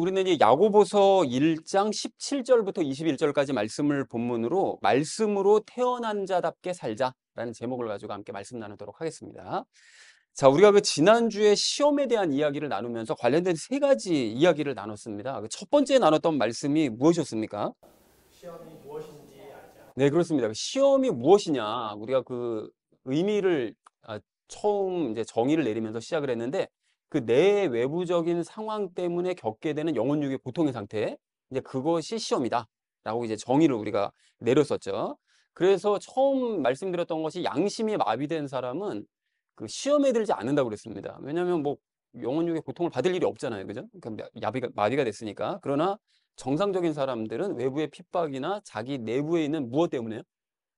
우리는 이 야고보서 1장 17절부터 21절까지 말씀을 본문으로 말씀으로 태어난 자답게 살자라는 제목을 가지고 함께 말씀 나누도록 하겠습니다. 자, 우리가 그 지난주에 시험에 대한 이야기를 나누면서 관련된 세 가지 이야기를 나눴습니다. 첫 번째 나눴던 말씀이 무엇이었습니까? 시험이 무엇인지 알자. 네, 그렇습니다. 시험이 무엇이냐? 우리가 그 의미를 처음 이제 정의를 내리면서 시작을 했는데 그 내 외부적인 상황 때문에 겪게 되는 영혼육의 고통의 상태, 이제 그것이 시험이다라고 이제 정의를 우리가 내렸었죠. 그래서 처음 말씀드렸던 것이 양심이 마비된 사람은 그 시험에 들지 않는다고 그랬습니다. 왜냐하면 뭐 영혼육의 고통을 받을 일이 없잖아요, 그죠? 그러니까 마비가 됐으니까. 그러나 정상적인 사람들은 외부의 핍박이나 자기 내부에 있는 무엇 때문에요?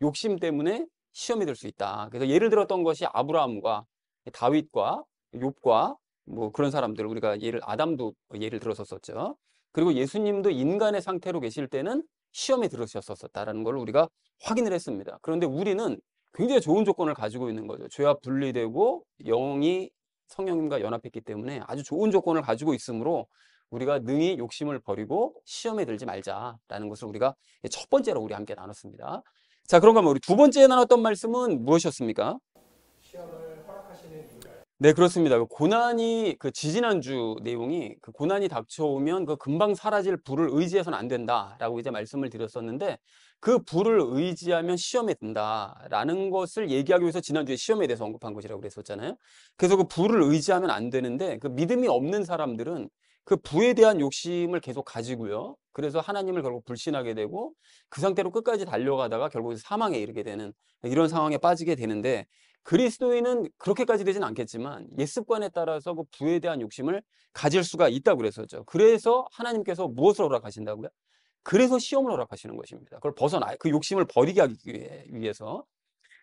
욕심 때문에 시험이 될 수 있다. 그래서 예를 들었던 것이 아브라함과 다윗과 욥과 뭐 그런 사람들, 우리가 아담도 예를 들었었죠. 그리고 예수님도 인간의 상태로 계실 때는 시험에 들으셨었다라는 걸 우리가 확인을 했습니다. 그런데 우리는 굉장히 좋은 조건을 가지고 있는 거죠. 죄와 분리되고 영이 성령님과 연합했기 때문에 아주 좋은 조건을 가지고 있으므로 우리가 능히 욕심을 버리고 시험에 들지 말자라는 것을 우리가 첫 번째로 우리 함께 나눴습니다. 자, 그런가 하면 우리 두 번째 나눴던 말씀은 무엇이었습니까? 시험을 허락하시는 이유가 알자. 네, 그렇습니다. 그 고난이 그 지지난주 내용이 그 고난이 닥쳐오면 그 금방 사라질 불을 의지해서는 안 된다라고 이제 말씀을 드렸었는데 그 불을 의지하면 시험에 든다라는 것을 얘기하기 위해서 지난주에 시험에 대해서 언급한 것이라고 그랬었잖아요. 그래서 그 불을 의지하면 안 되는데 그 믿음이 없는 사람들은 그 부에 대한 욕심을 계속 가지고요. 그래서 하나님을 결국 불신하게 되고 그 상태로 끝까지 달려가다가 결국 사망에 이르게 되는 이런 상황에 빠지게 되는데 그리스도인은 그렇게까지 되진 않겠지만 옛 습관에 따라서 그 부에 대한 욕심을 가질 수가 있다고 그랬었죠. 그래서 하나님께서 무엇을 허락하신다고요? 그래서 시험을 허락하시는 것입니다. 그걸 그 욕심을 버리게 하기 위해서.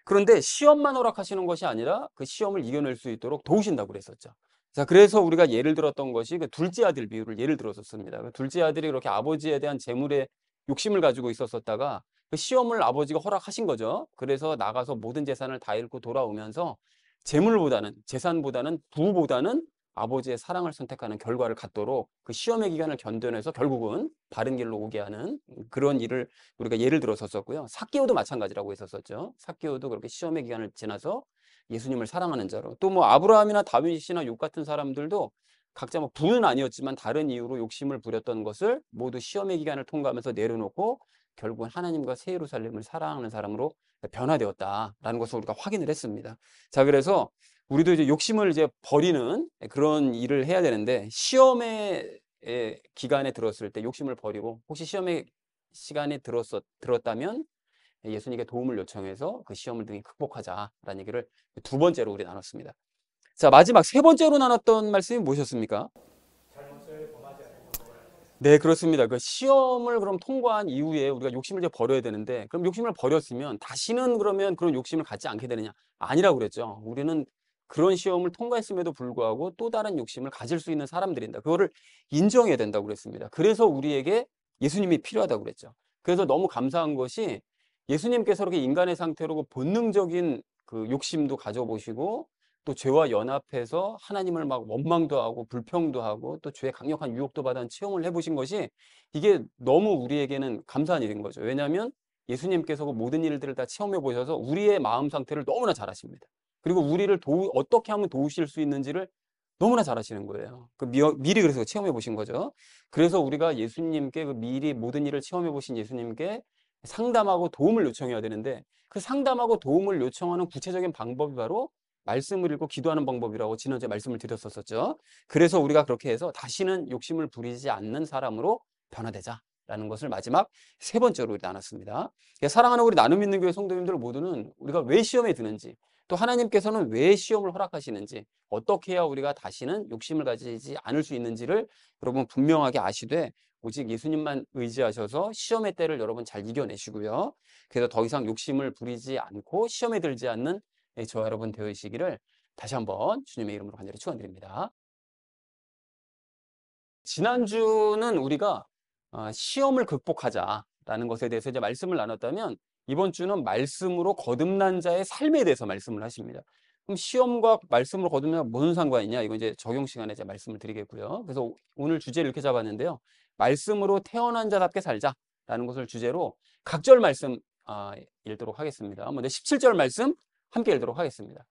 그런데 시험만 허락하시는 것이 아니라 그 시험을 이겨낼 수 있도록 도우신다고 그랬었죠. 자, 그래서 우리가 예를 들었던 것이 그 둘째 아들 비유를 예를 들었었습니다. 그 둘째 아들이 그렇게 아버지에 대한 재물에 욕심을 가지고 있었었다가 그 시험을 아버지가 허락하신 거죠. 그래서 나가서 모든 재산을 다 잃고 돌아오면서 재산보다는 부보다는 아버지의 사랑을 선택하는 결과를 갖도록 그 시험의 기간을 견뎌내서 결국은 바른 길로 오게 하는 그런 일을 우리가 예를 들어서 썼고요. 삭개오도 마찬가지라고 했었었죠. 삭개오도 그렇게 시험의 기간을 지나서 예수님을 사랑하는 자로, 또 뭐 아브라함이나 다윗이나 욥 같은 사람들도 각자 뭐 부는 아니었지만 다른 이유로 욕심을 부렸던 것을 모두 시험의 기간을 통과하면서 내려놓고 결국은 하나님과 새 예루살렘을 사랑하는 사람으로 변화되었다라는 것을 우리가 확인을 했습니다. 자, 그래서 우리도 이제 욕심을 이제 버리는 그런 일을 해야 되는데 시험의 기간에 들었을 때 욕심을 버리고 혹시 시험의 시간에 들었다면 예수님께 도움을 요청해서 그 시험을 등히 극복하자라는 얘기를 두 번째로 우리 나눴습니다. 자, 마지막 세 번째로 나눴던 말씀이 무엇이었습니까? 잘못을 범하지 않는 방법을 알자. 네, 그렇습니다. 그 시험을 그럼 통과한 이후에 우리가 욕심을 이제 버려야 되는데, 그럼 욕심을 버렸으면 다시는 그러면 그런 욕심을 갖지 않게 되느냐? 아니라고 그랬죠. 우리는 그런 시험을 통과했음에도 불구하고 또 다른 욕심을 가질 수 있는 사람들인다. 그거를 인정해야 된다고 그랬습니다. 그래서 우리에게 예수님이 필요하다고 그랬죠. 그래서 너무 감사한 것이 예수님께서 그렇게 인간의 상태로 그 본능적인 그 욕심도 가져보시고 또 죄와 연합해서 하나님을 막 원망도 하고 불평도 하고 또 죄의 강력한 유혹도 받은 체험을 해보신 것이 이게 너무 우리에게는 감사한 일인 거죠. 왜냐하면 예수님께서 그 모든 일들을 다 체험해 보셔서 우리의 마음 상태를 너무나 잘 아십니다. 그리고 우리를 어떻게 하면 도우실 수 있는지를 너무나 잘 아시는 거예요. 미리 그래서 체험해 보신 거죠. 그래서 우리가 예수님께 그 미리 모든 일을 체험해 보신 예수님께 상담하고 도움을 요청해야 되는데 그 상담하고 도움을 요청하는 구체적인 방법이 바로 말씀을 읽고 기도하는 방법이라고 지난주에 말씀을 드렸었죠. 그래서 우리가 그렇게 해서 다시는 욕심을 부리지 않는 사람으로 변화되자라는 것을 마지막 세 번째로 나눴습니다. 사랑하는 우리 나눔 있는 교회 성도님들 모두는 우리가 왜 시험에 드는지, 또 하나님께서는 왜 시험을 허락하시는지, 어떻게 해야 우리가 다시는 욕심을 가지지 않을 수 있는지를 여러분 분명하게 아시되 오직 예수님만 의지하셔서 시험의 때를 여러분 잘 이겨내시고요. 그래서 더 이상 욕심을 부리지 않고 시험에 들지 않는 저와 여러분 되시기를 다시 한번 주님의 이름으로 간절히 축원드립니다. 지난주는 우리가 시험을 극복하자라는 것에 대해서 이제 말씀을 나눴다면 이번 주는 말씀으로 거듭난 자의 삶에 대해서 말씀을 하십니다. 그럼 시험과 말씀으로 거두면 무슨 상관이냐? 이거 이제 적용 시간에 이제 말씀을 드리겠고요. 그래서 오늘 주제를 이렇게 잡았는데요. 말씀으로 태어난 자답게 살자라는 것을 주제로 각절 말씀 읽도록 하겠습니다. 먼저 17절 말씀 함께 읽도록 하겠습니다.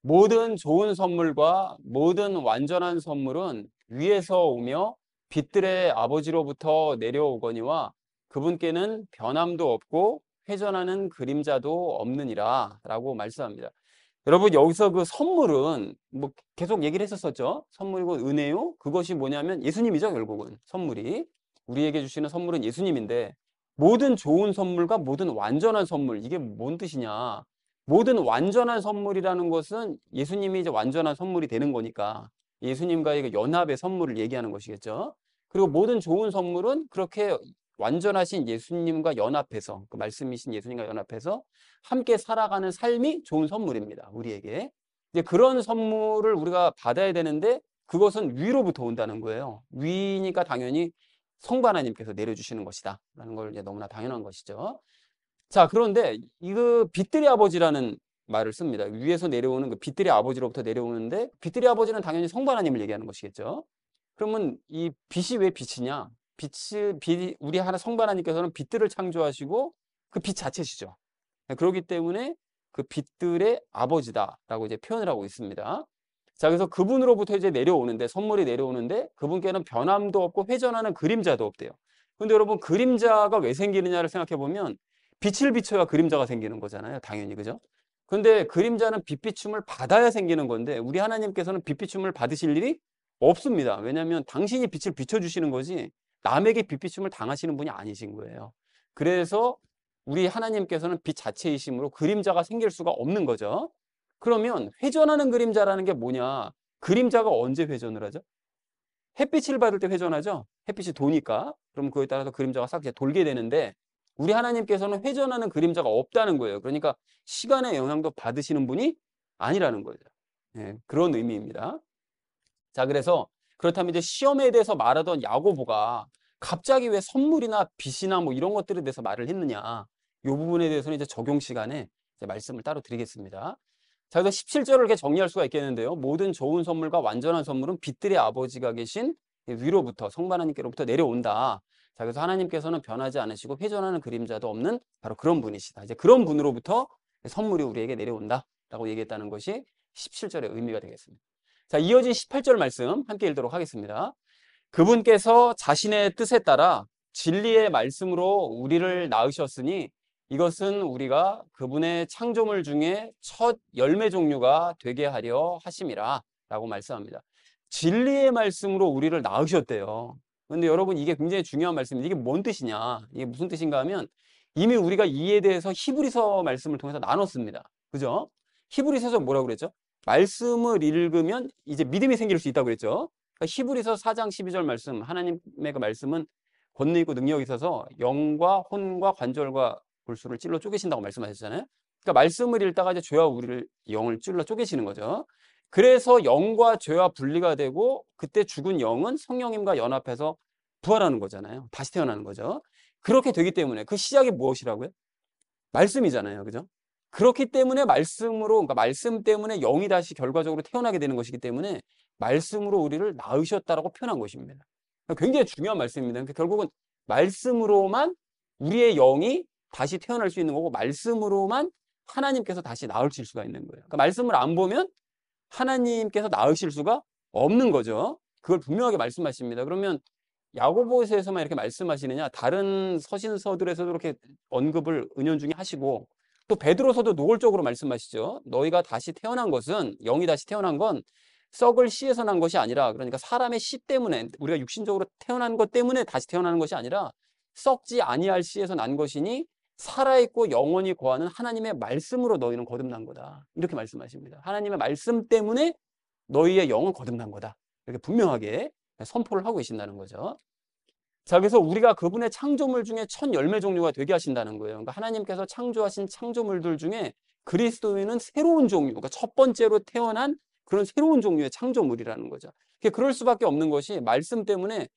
모든 좋은 선물과 모든 완전한 선물은 위에서 오며 빛들의 아버지로부터 내려오거니와 그분께는 변함도 없고 회전하는 그림자도 없느니라 라고 말씀합니다. 여러분, 여기서 그 선물은 뭐 계속 얘기를 했었었죠. 선물이고 은혜요. 그것이 뭐냐면 예수님이죠. 결국은 선물이 우리에게 주시는 선물은 예수님인데, 모든 좋은 선물과 모든 완전한 선물, 이게 뭔 뜻이냐? 모든 완전한 선물이라는 것은 예수님이 이제 완전한 선물이 되는 거니까 예수님과의 그 연합의 선물을 얘기하는 것이겠죠. 그리고 모든 좋은 선물은 그렇게 완전하신 예수님과 연합해서, 그 말씀이신 예수님과 연합해서 함께 살아가는 삶이 좋은 선물입니다. 우리에게. 이제 그런 선물을 우리가 받아야 되는데 그것은 위로부터 온다는 거예요. 위니까 당연히 성부 하나님께서 내려주시는 것이다 라는 걸 이제 너무나 당연한 것이죠. 자, 그런데 이거 빛들의 아버지라는 말을 씁니다. 위에서 내려오는 그 빛들의 아버지로부터 내려오는데, 빛들의 아버지는 당연히 성부 하나님을 얘기하는 것이겠죠. 그러면 이 빛이 왜 빛이냐? 우리 하나 성부 하나님께서는 빛들을 창조하시고 그 빛 자체시죠. 그렇기 때문에 그 빛들의 아버지다라고 이제 표현을 하고 있습니다. 자, 그래서 그분으로부터 이제 내려오는데, 선물이 내려오는데 그분께는 변함도 없고 회전하는 그림자도 없대요. 근데 여러분, 그림자가 왜 생기느냐를 생각해 보면 빛을 비춰야 그림자가 생기는 거잖아요. 당연히, 그죠? 근데 그림자는 빛비춤을 받아야 생기는 건데 우리 하나님께서는 빛비춤을 받으실 일이 없습니다. 왜냐하면 당신이 빛을 비춰주시는 거지 남에게 빛비춤을 당하시는 분이 아니신 거예요. 그래서 우리 하나님께서는 빛 자체이심으로 그림자가 생길 수가 없는 거죠. 그러면 회전하는 그림자라는 게 뭐냐? 그림자가 언제 회전을 하죠? 햇빛을 받을 때 회전하죠? 햇빛이 도니까. 그럼 그거에 따라서 그림자가 싹 이제 돌게 되는데, 우리 하나님께서는 회전하는 그림자가 없다는 거예요. 그러니까 시간의 영향도 받으시는 분이 아니라는 거죠. 예, 그런 의미입니다. 자, 그래서 그렇다면 이제 시험에 대해서 말하던 야고보가 갑자기 왜 선물이나 빛이나 뭐 이런 것들에 대해서 말을 했느냐? 이 부분에 대해서는 이제 적용 시간에 이제 말씀을 따로 드리겠습니다. 자, 그래서 17절을 이렇게 정리할 수가 있겠는데요. 모든 좋은 선물과 완전한 선물은 빛들의 아버지가 계신 위로부터, 성부 하나님께로부터 내려온다. 자, 그래서 하나님께서는 변하지 않으시고 회전하는 그림자도 없는 바로 그런 분이시다. 이제 그런 분으로부터 선물이 우리에게 내려온다라고 얘기했다는 것이 17절의 의미가 되겠습니다. 자, 이어진 18절 말씀 함께 읽도록 하겠습니다. 그분께서 자신의 뜻에 따라 진리의 말씀으로 우리를 낳으셨으니 이것은 우리가 그분의 창조물 중에 첫 열매 종류가 되게 하려 하심이라 라고 말씀합니다. 진리의 말씀으로 우리를 낳으셨대요. 근데 여러분, 이게 굉장히 중요한 말씀입니다. 이게 뭔 뜻이냐? 이게 무슨 뜻인가 하면 이미 우리가 이에 대해서 히브리서 말씀을 통해서 나눴습니다. 그죠? 히브리서에서 뭐라고 그랬죠? 말씀을 읽으면 이제 믿음이 생길 수 있다고 그랬죠. 그러니까 히브리서 4장 12절 말씀, 하나님의 그 말씀은 권능 있고 능력이 있어서 영과 혼과 관절과 골수를 찔러 쪼개신다고 말씀하셨잖아요. 그러니까 말씀을 읽다가 이제 죄와 우리를 영을 찔러 쪼개시는 거죠. 그래서 영과 죄와 분리가 되고 그때 죽은 영은 성령님과 연합해서 부활하는 거잖아요. 다시 태어나는 거죠. 그렇게 되기 때문에 그 시작이 무엇이라고요? 말씀이잖아요. 그죠? 그렇기 때문에 말씀으로, 그러니까 말씀 때문에 영이 다시 결과적으로 태어나게 되는 것이기 때문에 말씀으로 우리를 낳으셨다라고 표현한 것입니다. 굉장히 중요한 말씀입니다. 그러니까 결국은 말씀으로만 우리의 영이 다시 태어날 수 있는 거고, 말씀으로만 하나님께서 다시 낳으실 수가 있는 거예요. 그러니까 말씀을 안 보면 하나님께서 낳으실 수가 없는 거죠. 그걸 분명하게 말씀하십니다. 그러면 야고보서에서만 이렇게 말씀하시느냐? 다른 서신서들에서도 이렇게 언급을 은연중에 하시고, 또 베드로서도 노골적으로 말씀하시죠. 너희가 다시 태어난 것은, 영이 다시 태어난 건 썩을 씨에서 난 것이 아니라, 그러니까 사람의 씨 때문에, 우리가 육신적으로 태어난 것 때문에 다시 태어나는 것이 아니라 썩지 아니할 씨에서 난 것이니 살아있고 영원히 거하는 하나님의 말씀으로 너희는 거듭난 거다. 이렇게 말씀하십니다. 하나님의 말씀 때문에 너희의 영은 거듭난 거다. 이렇게 분명하게 선포를 하고 계신다는 거죠. 자, 그래서 우리가 그분의 창조물 중에 첫 열매 종류가 되게 하신다는 거예요. 그러니까 하나님께서 창조하신 창조물들 중에 그리스도인은 새로운 종류, 그러니까 첫 번째로 태어난 그런 새로운 종류의 창조물이라는 거죠. 그럴 수밖에 없는 것이 말씀 때문에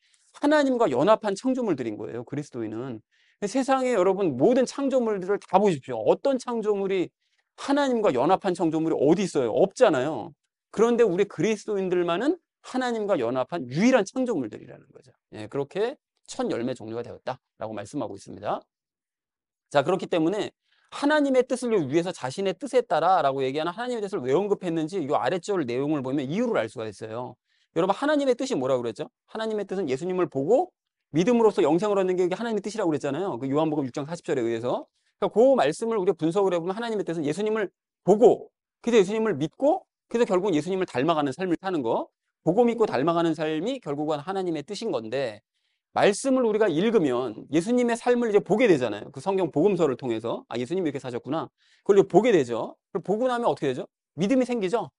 하나님과 연합한 창조물들인 거예요. 그리스도인은. 세상에 여러분 모든 창조물들을 다 보십시오. 어떤 창조물이 하나님과 연합한 창조물이 어디 있어요? 없잖아요. 그런데 우리 그리스도인들만은 하나님과 연합한 유일한 창조물들이라는 거죠. 예, 그렇게 첫 열매 종류가 되었다라고 말씀하고 있습니다. 자, 그렇기 때문에 하나님의 뜻을 위해서 자신의 뜻에 따라라고 얘기하는 하나님의 뜻을 왜 언급했는지 이 아래절 내용을 보면 이유를 알 수가 있어요. 여러분, 하나님의 뜻이 뭐라고 그랬죠? 하나님의 뜻은 예수님을 보고 믿음으로써 영생을 얻는 게 하나님의 뜻이라고 그랬잖아요. 그 요한복음 6장 40절에 의해서. 그러니까 그 말씀을 우리가 분석을 해보면 하나님의 뜻은 예수님을 보고, 그래서 예수님을 믿고, 그래서 결국 예수님을 닮아가는 삶을 사는 거, 보고 믿고 닮아가는 삶이 결국은 하나님의 뜻인 건데, 말씀을 우리가 읽으면 예수님의 삶을 이제 보게 되잖아요. 그 성경 복음서를 통해서. 아, 예수님이 이렇게 사셨구나. 그걸 이제 보게 되죠. 그걸 보고 나면 어떻게 되죠? 믿음이 생기죠.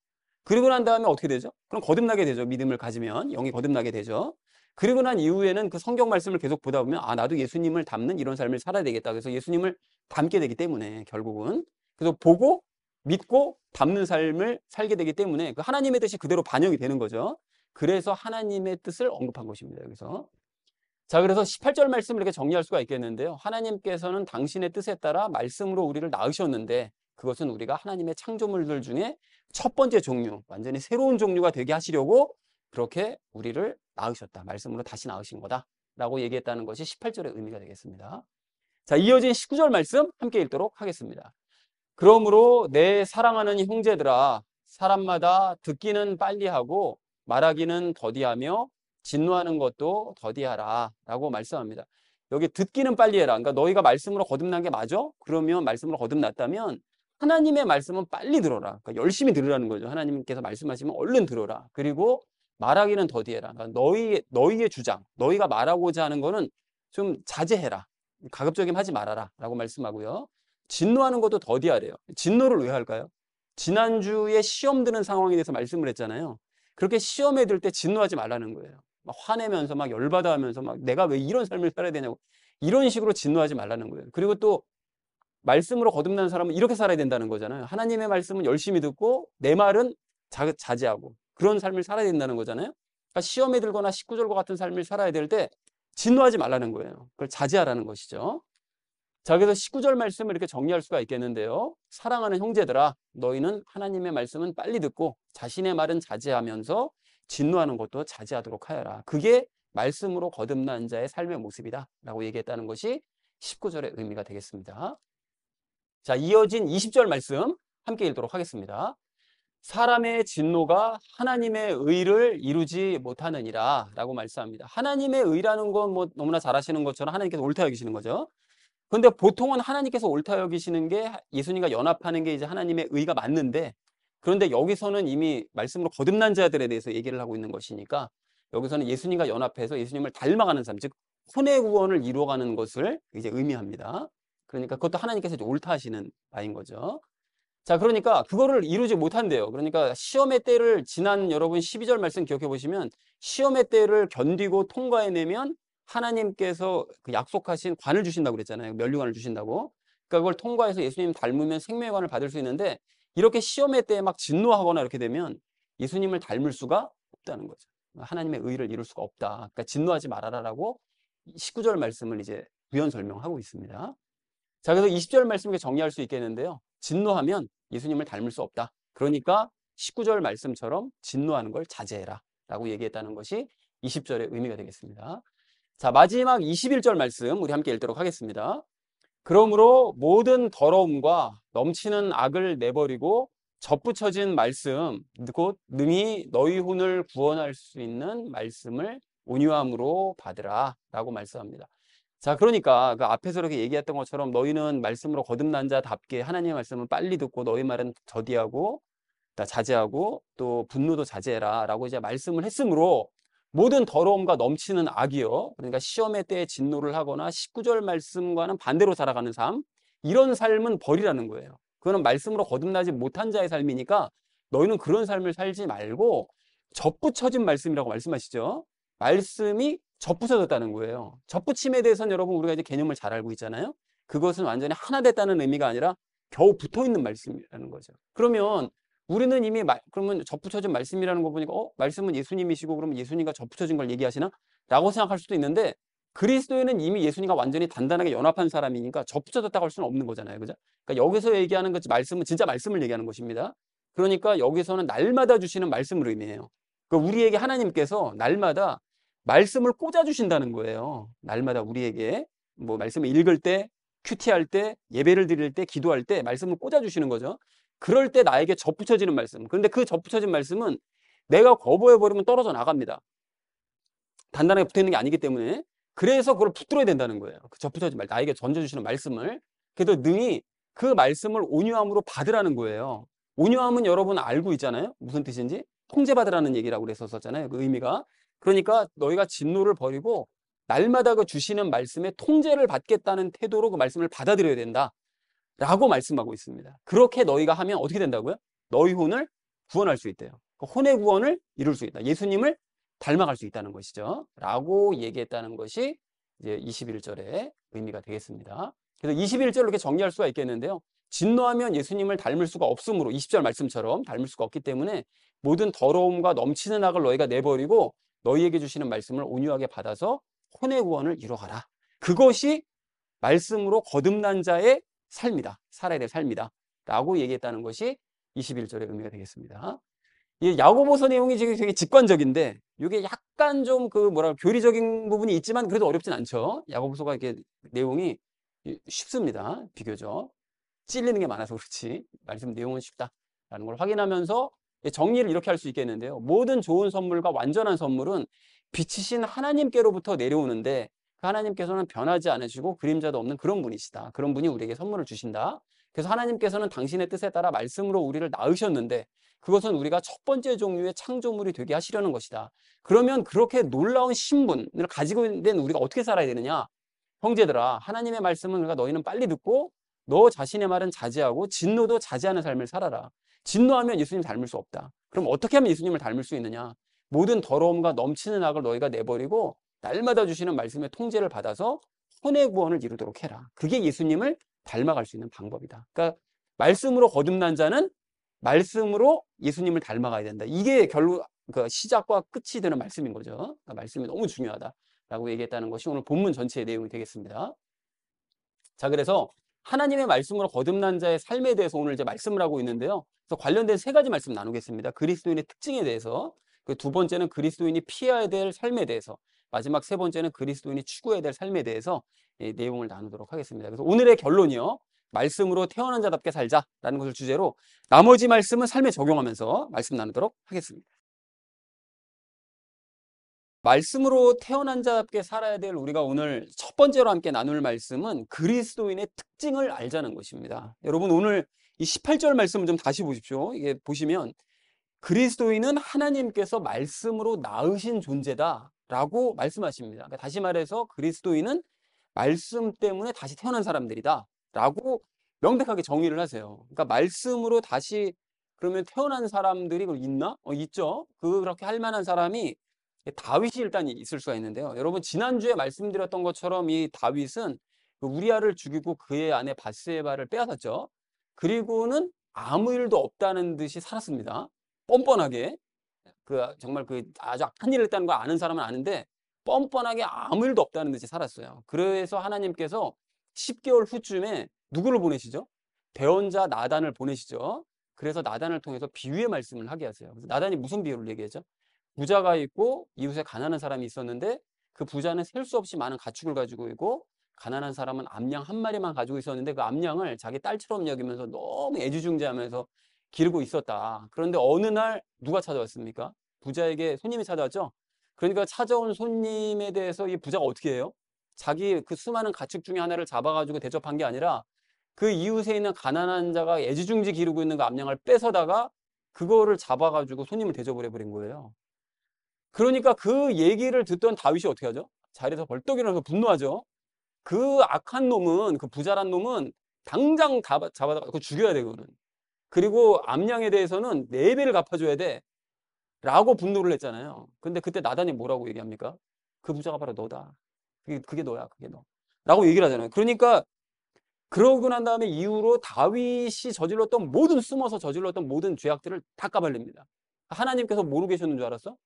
그리고 난 다음에 어떻게 되죠? 그럼 거듭나게 되죠. 믿음을 가지면 영이 거듭나게 되죠. 그리고 난 이후에는 그 성경 말씀을 계속 보다 보면 아, 나도 예수님을 닮는 이런 삶을 살아야 되겠다. 그래서 예수님을 닮게 되기 때문에 결국은 그래서 보고 믿고 닮는 삶을 살게 되기 때문에 그 하나님의 뜻이 그대로 반영이 되는 거죠. 그래서 하나님의 뜻을 언급한 것입니다. 여기서. 자, 그래서 18절 말씀을 이렇게 정리할 수가 있겠는데요. 하나님께서는 당신의 뜻에 따라 말씀으로 우리를 낳으셨는데 그것은 우리가 하나님의 창조물들 중에 첫 번째 종류, 완전히 새로운 종류가 되게 하시려고 그렇게 우리를 낳으셨다. 말씀으로 다시 낳으신 거다. 라고 얘기했다는 것이 18절의 의미가 되겠습니다. 자, 이어진 19절 말씀 함께 읽도록 하겠습니다. 그러므로 내 사랑하는 형제들아, 사람마다 듣기는 빨리 하고 말하기는 더디하며 진노하는 것도 더디하라 라고 말씀합니다. 여기 듣기는 빨리 해라. 그러니까 너희가 말씀으로 거듭난 게 맞아? 그러면 말씀으로 거듭났다면 하나님의 말씀은 빨리 들어라. 그러니까 열심히 들으라는 거죠. 하나님께서 말씀하시면 얼른 들어라. 그리고 말하기는 더디해라. 그러니까 너희의 주장, 너희가 말하고자 하는 거는 좀 자제해라. 가급적이면 하지 말아라 라고 말씀하고요. 진노하는 것도 더디하래요. 진노를 왜 할까요? 지난주에 시험 드는 상황에 대해서 말씀을 했잖아요. 그렇게 시험에 들 때 진노하지 말라는 거예요. 막 화내면서 막 열받아 하면서 막 내가 왜 이런 삶을 살아야 되냐고 이런 식으로 진노하지 말라는 거예요. 그리고 또 말씀으로 거듭난 사람은 이렇게 살아야 된다는 거잖아요. 하나님의 말씀은 열심히 듣고 내 말은 자제하고 그런 삶을 살아야 된다는 거잖아요. 그러니까 시험에 들거나 식구절과 같은 삶을 살아야 될 때 진노하지 말라는 거예요. 그걸 자제하라는 것이죠. 자, 그래서 19절 말씀을 이렇게 정리할 수가 있겠는데요. 사랑하는 형제들아, 너희는 하나님의 말씀은 빨리 듣고 자신의 말은 자제하면서 진노하는 것도 자제하도록 하여라. 그게 말씀으로 거듭난 자의 삶의 모습이다 라고 얘기했다는 것이 19절의 의미가 되겠습니다. 자, 이어진 20절 말씀 함께 읽도록 하겠습니다. 사람의 진노가 하나님의 의를 이루지 못하느니라 라고 말씀합니다. 하나님의 의라는 건 뭐 너무나 잘 아시는 것처럼 하나님께서 옳다 여기시는 거죠. 근데 보통은 하나님께서 옳다 여기시는 게 예수님과 연합하는 게 이제 하나님의 의가 맞는데 그런데 여기서는 이미 말씀으로 거듭난 자들에 대해서 얘기를 하고 있는 것이니까 여기서는 예수님과 연합해서 예수님을 닮아가는 삶, 즉 혼의 구원을 이루어가는 것을 이제 의미합니다. 그러니까 그것도 하나님께서 이제 옳다 하시는 바인 거죠. 자, 그러니까 그거를 이루지 못한대요. 그러니까 시험의 때를 지난 여러분 12절 말씀 기억해 보시면 시험의 때를 견디고 통과해내면 하나님께서 그 약속하신 관을 주신다고 그랬잖아요. 면류관을 주신다고. 그러니까 그걸 통과해서 예수님 닮으면 생명의 관을 받을 수 있는데 이렇게 시험의 때에 막 진노하거나 이렇게 되면 예수님을 닮을 수가 없다는 거죠. 하나님의 의를 이룰 수가 없다. 그러니까 진노하지 말아라라고 19절 말씀을 이제 부연 설명하고 있습니다. 자, 그래서 20절 말씀을 정리할 수 있겠는데요. 진노하면 예수님을 닮을 수 없다. 그러니까 19절 말씀처럼 진노하는 걸 자제해라 라고 얘기했다는 것이 20절의 의미가 되겠습니다. 자, 마지막 21절 말씀 우리 함께 읽도록 하겠습니다. 그러므로 모든 더러움과 넘치는 악을 내버리고 접붙여진 말씀, 곧 능히 너희 혼을 구원할 수 있는 말씀을 온유함으로 받으라 라고 말씀합니다. 자, 그러니까 그 앞에서 이렇게 얘기했던 것처럼 너희는 말씀으로 거듭난 자답게 하나님의 말씀은 빨리 듣고 너희 말은 더디하고 자제하고 또 분노도 자제해라 라고 이제 말씀을 했으므로 모든 더러움과 넘치는 악이요. 그러니까 시험의 때에 진노를 하거나 19절 말씀과는 반대로 살아가는 삶, 이런 삶은 버리라는 거예요. 그거는 말씀으로 거듭나지 못한 자의 삶이니까 너희는 그런 삶을 살지 말고 접붙여진 말씀이라고 말씀하시죠. 말씀이 접붙여졌다는 거예요. 접붙임에 대해서는 여러분 우리가 이제 개념을 잘 알고 있잖아요. 그것은 완전히 하나 됐다는 의미가 아니라 겨우 붙어 있는 말씀이라는 거죠. 그러면 우리는 이미 그러면 접붙여진 말씀이라는 거 보니까 말씀은 예수님이시고 그러면 예수님과 접붙여진 걸 얘기하시나? 라고 생각할 수도 있는데 그리스도인은 이미 예수님과 완전히 단단하게 연합한 사람이니까 접붙여졌다고 할 수는 없는 거잖아요. 그죠? 그러니까 여기서 얘기하는 것 말씀은 진짜 말씀을 얘기하는 것입니다. 그러니까 여기서는 날마다 주시는 말씀을 의미해요. 그러니까 우리에게 하나님께서 날마다 말씀을 꽂아 주신다는 거예요. 날마다 우리에게 뭐 말씀을 읽을 때, 큐티할 때, 예배를 드릴 때, 기도할 때 말씀을 꽂아 주시는 거죠. 그럴 때 나에게 접붙여지는 말씀. 그런데 그 접붙여진 말씀은 내가 거부해 버리면 떨어져 나갑니다. 단단하게 붙어 있는 게 아니기 때문에. 그래서 그걸 붙들어야 된다는 거예요. 그 접붙여진 말, 나에게 던져주시는 말씀을. 그래서 능히 그 말씀을 온유함으로 받으라는 거예요. 온유함은 여러분 알고 있잖아요. 무슨 뜻인지. 통제받으라는 얘기라고 그랬었잖아요. 그 의미가. 그러니까 너희가 진노를 버리고 날마다 그 주시는 말씀에 통제를 받겠다는 태도로 그 말씀을 받아들여야 된다. 라고 말씀하고 있습니다. 그렇게 너희가 하면 어떻게 된다고요? 너희 혼을 구원할 수 있대요. 그 혼의 구원을 이룰 수 있다. 예수님을 닮아갈 수 있다는 것이죠. 라고 얘기했다는 것이 이제 21절의 의미가 되겠습니다. 그래서 21절을 이렇게 정리할 수가 있겠는데요. 진노하면 예수님을 닮을 수가 없으므로 20절 말씀처럼 닮을 수가 없기 때문에 모든 더러움과 넘치는 악을 너희가 내버리고 너희에게 주시는 말씀을 온유하게 받아서 혼의 구원을 이루어가라. 그것이 말씀으로 거듭난 자의 삶이다. 살아야 될 삶이다. 라고 얘기했다는 것이 21절의 의미가 되겠습니다. 이 야고보서 내용이 지금 되게 직관적인데 이게 약간 좀 그 뭐랄까 교리적인 부분이 있지만 그래도 어렵진 않죠. 야고보서가 이렇게 내용이 쉽습니다. 비교적 찔리는 게 많아서 그렇지 말씀 내용은 쉽다라는 걸 확인하면서 정리를 이렇게 할 수 있겠는데요. 모든 좋은 선물과 완전한 선물은 빛이신 하나님께로부터 내려오는데 그 하나님께서는 변하지 않으시고 그림자도 없는 그런 분이시다. 그런 분이 우리에게 선물을 주신다. 그래서 하나님께서는 당신의 뜻에 따라 말씀으로 우리를 낳으셨는데 그것은 우리가 첫 번째 종류의 창조물이 되게 하시려는 것이다. 그러면 그렇게 놀라운 신분을 가지고 있는 우리가 어떻게 살아야 되느냐? 형제들아, 하나님의 말씀은 우리가 너희는 빨리 듣고 너 자신의 말은 자제하고 진노도 자제하는 삶을 살아라. 진노하면 예수님 닮을 수 없다. 그럼 어떻게 하면 예수님을 닮을 수 있느냐? 모든 더러움과 넘치는 악을 너희가 내버리고 날마다 주시는 말씀의 통제를 받아서 혼의 구원을 이루도록 해라. 그게 예수님을 닮아갈 수 있는 방법이다. 그러니까 말씀으로 거듭난 자는 말씀으로 예수님을 닮아가야 된다. 이게 결국 그 시작과 끝이 되는 말씀인 거죠. 그러니까 말씀이 너무 중요하다라고 얘기했다는 것이 오늘 본문 전체의 내용이 되겠습니다. 자, 그래서 하나님의 말씀으로 거듭난 자의 삶에 대해서 오늘 이제 말씀을 하고 있는데요. 그래서 관련된 세 가지 말씀 나누겠습니다. 그리스도인의 특징에 대해서, 그 두 번째는 그리스도인이 피해야 될 삶에 대해서, 마지막 세 번째는 그리스도인이 추구해야 될 삶에 대해서 내용을 나누도록 하겠습니다. 그래서 오늘의 결론이요. 말씀으로 태어난 자답게 살자라는 것을 주제로 나머지 말씀은 삶에 적용하면서 말씀 나누도록 하겠습니다. 말씀으로 태어난 자답게 살아야 될 우리가 오늘 첫 번째로 함께 나눌 말씀은 그리스도인의 특징을 알자는 것입니다. 여러분 오늘 이 18절 말씀을 좀 다시 보십시오. 이게 보시면 그리스도인은 하나님께서 말씀으로 낳으신 존재다라고 말씀하십니다. 그러니까 다시 말해서 그리스도인은 말씀 때문에 다시 태어난 사람들이다라고 명백하게 정의를 하세요. 그러니까 말씀으로 다시 그러면 태어난 사람들이 있나? 있죠. 그렇게 할 만한 사람이 다윗이 일단 있을 수가 있는데요. 여러분 지난주에 말씀드렸던 것처럼 이 다윗은 그 우리아를 죽이고 그의 아내 바스에바를 빼앗았죠. 그리고는 아무 일도 없다는 듯이 살았습니다. 뻔뻔하게. 정말 아주 악한 일을 했다는 거 아는 사람은 아는데 뻔뻔하게 아무 일도 없다는 듯이 살았어요. 그래서 하나님께서 10개월 후쯤에 누구를 보내시죠? 대언자 나단을 보내시죠. 그래서 나단을 통해서 비유의 말씀을 하게 하세요. 그래서 나단이 무슨 비유를 얘기하죠? 부자가 있고 이웃에 가난한 사람이 있었는데 그 부자는 셀 수 없이 많은 가축을 가지고 있고 가난한 사람은 암양 한 마리만 가지고 있었는데 그 암양을 자기 딸처럼 여기면서 너무 애지중지하면서 기르고 있었다. 그런데 어느 날 누가 찾아왔습니까? 부자에게 손님이 찾아왔죠. 그러니까 찾아온 손님에 대해서 이 부자가 어떻게 해요? 자기 그 수많은 가축 중에 하나를 잡아가지고 대접한 게 아니라 그 이웃에 있는 가난한 자가 애지중지 기르고 있는 그 암양을 뺏어다가 그거를 잡아가지고 손님을 대접을 해버린 거예요. 그러니까 그 얘기를 듣던 다윗이 어떻게 하죠? 자리에서 벌떡 일어나서 분노하죠. 그 악한 놈은, 그 부자란 놈은 당장 잡아다가 그거 죽여야 돼, 그거는. 그리고 암양에 대해서는 4배를 갚아줘야 돼. 라고 분노를 했잖아요. 근데 그때 나단이 뭐라고 얘기합니까? 그 부자가 바로 너다. 그게 너야, 그게 너. 라고 얘기를 하잖아요. 그러니까 그러고 난 다음에 이후로 다윗이 숨어서 저질렀던 모든 죄악들을 다 까발립니다. 하나님께서 모르고 계셨는 줄 알았어?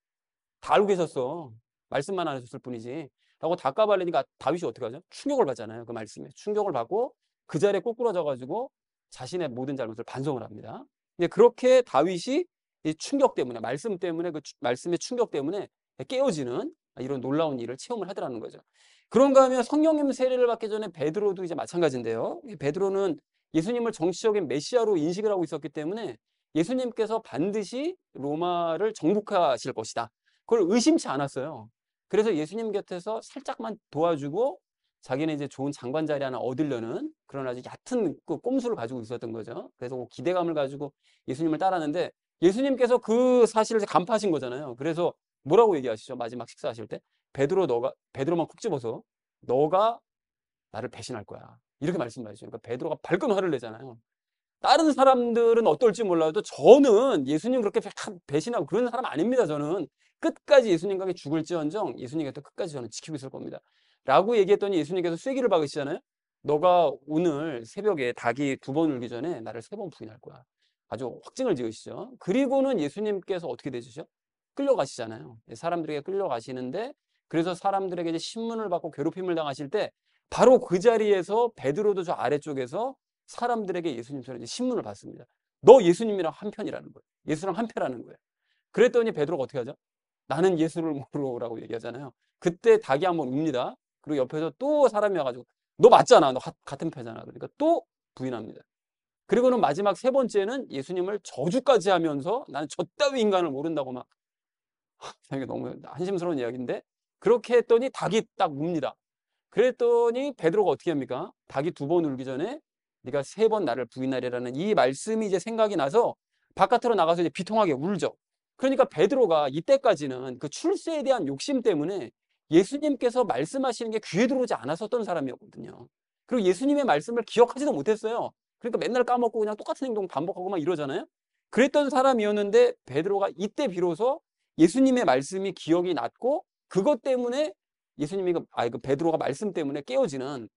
다 알고 계셨어. 말씀만 안 하셨을 뿐이지. 라고 닦아바르니까 다윗이 어떻게 하죠? 충격을 받잖아요. 그 말씀에. 충격을 받고 그 자리에 꼬꾸라져가지고 자신의 모든 잘못을 반성을 합니다. 근데 그렇게 다윗이 이 충격 때문에, 말씀 때문에, 말씀의 충격 때문에 깨어지는 이런 놀라운 일을 체험을 하더라는 거죠. 그런가 하면 성령님 세례를 받기 전에 베드로도 이제 마찬가지인데요. 베드로는 예수님을 정치적인 메시아로 인식을 하고 있었기 때문에 예수님께서 반드시 로마를 정복하실 것이다. 그걸 의심치 않았어요. 그래서 예수님 곁에서 살짝만 도와주고 자기는 이제 좋은 장관 자리 하나 얻으려는 그런 아주 얕은 그 꼼수를 가지고 있었던 거죠. 그래서 그 기대감을 가지고 예수님을 따랐는데 예수님께서 그 사실을 간파하신 거잖아요. 그래서 뭐라고 얘기하시죠? 마지막 식사하실 때 베드로만 콕 집어서 너가 나를 배신할 거야. 이렇게 말씀하시죠. 그러니까 베드로가 발끈 화를 내잖아요. 다른 사람들은 어떨지 몰라도 저는 예수님 그렇게 배신하고 그런 사람 아닙니다. 저는 끝까지 예수님과 죽을지언정 예수님 곁에 끝까지 저는 지키고 있을 겁니다. 라고 얘기했더니 예수님께서 쐐기를 박으시잖아요. 너가 오늘 새벽에 닭이 2번 울기 전에 나를 3번 부인할 거야. 아주 확증을 지으시죠. 그리고는 예수님께서 어떻게 되시죠? 끌려가시잖아요. 사람들에게 끌려가시는데 그래서 사람들에게 이제 신문을 받고 괴롭힘을 당하실 때 바로 그 자리에서 베드로도 저 아래쪽에서 사람들에게 예수님처럼 이제 신문을 받습니다. 너 예수님이랑 한편이라는 거예요. 예수랑 한패라는 거예요. 그랬더니 베드로가 어떻게 하죠? 나는 예수를 모르라고 얘기하잖아요. 그때 닭이 한번 웁니다. 그리고 옆에서 또 사람이 와가지고 너 맞잖아. 너 같은 패잖아. 그러니까 또 부인합니다. 그리고는 마지막 3번째는 예수님을 저주까지 하면서 나는 저 따위 인간을 모른다고 막 이게 너무 한심스러운 이야기인데 그렇게 했더니 닭이 딱 웁니다. 그랬더니 베드로가 어떻게 합니까? 닭이 2번 울기 전에 네가 3번 나를 부인하리라는 이 말씀이 이제 생각이 나서 바깥으로 나가서 이제 비통하게 울죠. 그러니까 베드로가 이때까지는 그 출세에 대한 욕심 때문에 예수님께서 말씀하시는 게 귀에 들어오지 않았었던 사람이었거든요. 그리고 예수님의 말씀을 기억하지도 못했어요. 그러니까 맨날 까먹고 그냥 똑같은 행동 반복하고 막 이러잖아요. 그랬던 사람이었는데 베드로가 이때 비로소 예수님의 말씀이 기억이 났고 그것 때문에 예수님이 그 베드로가 말씀 때문에 깨어지는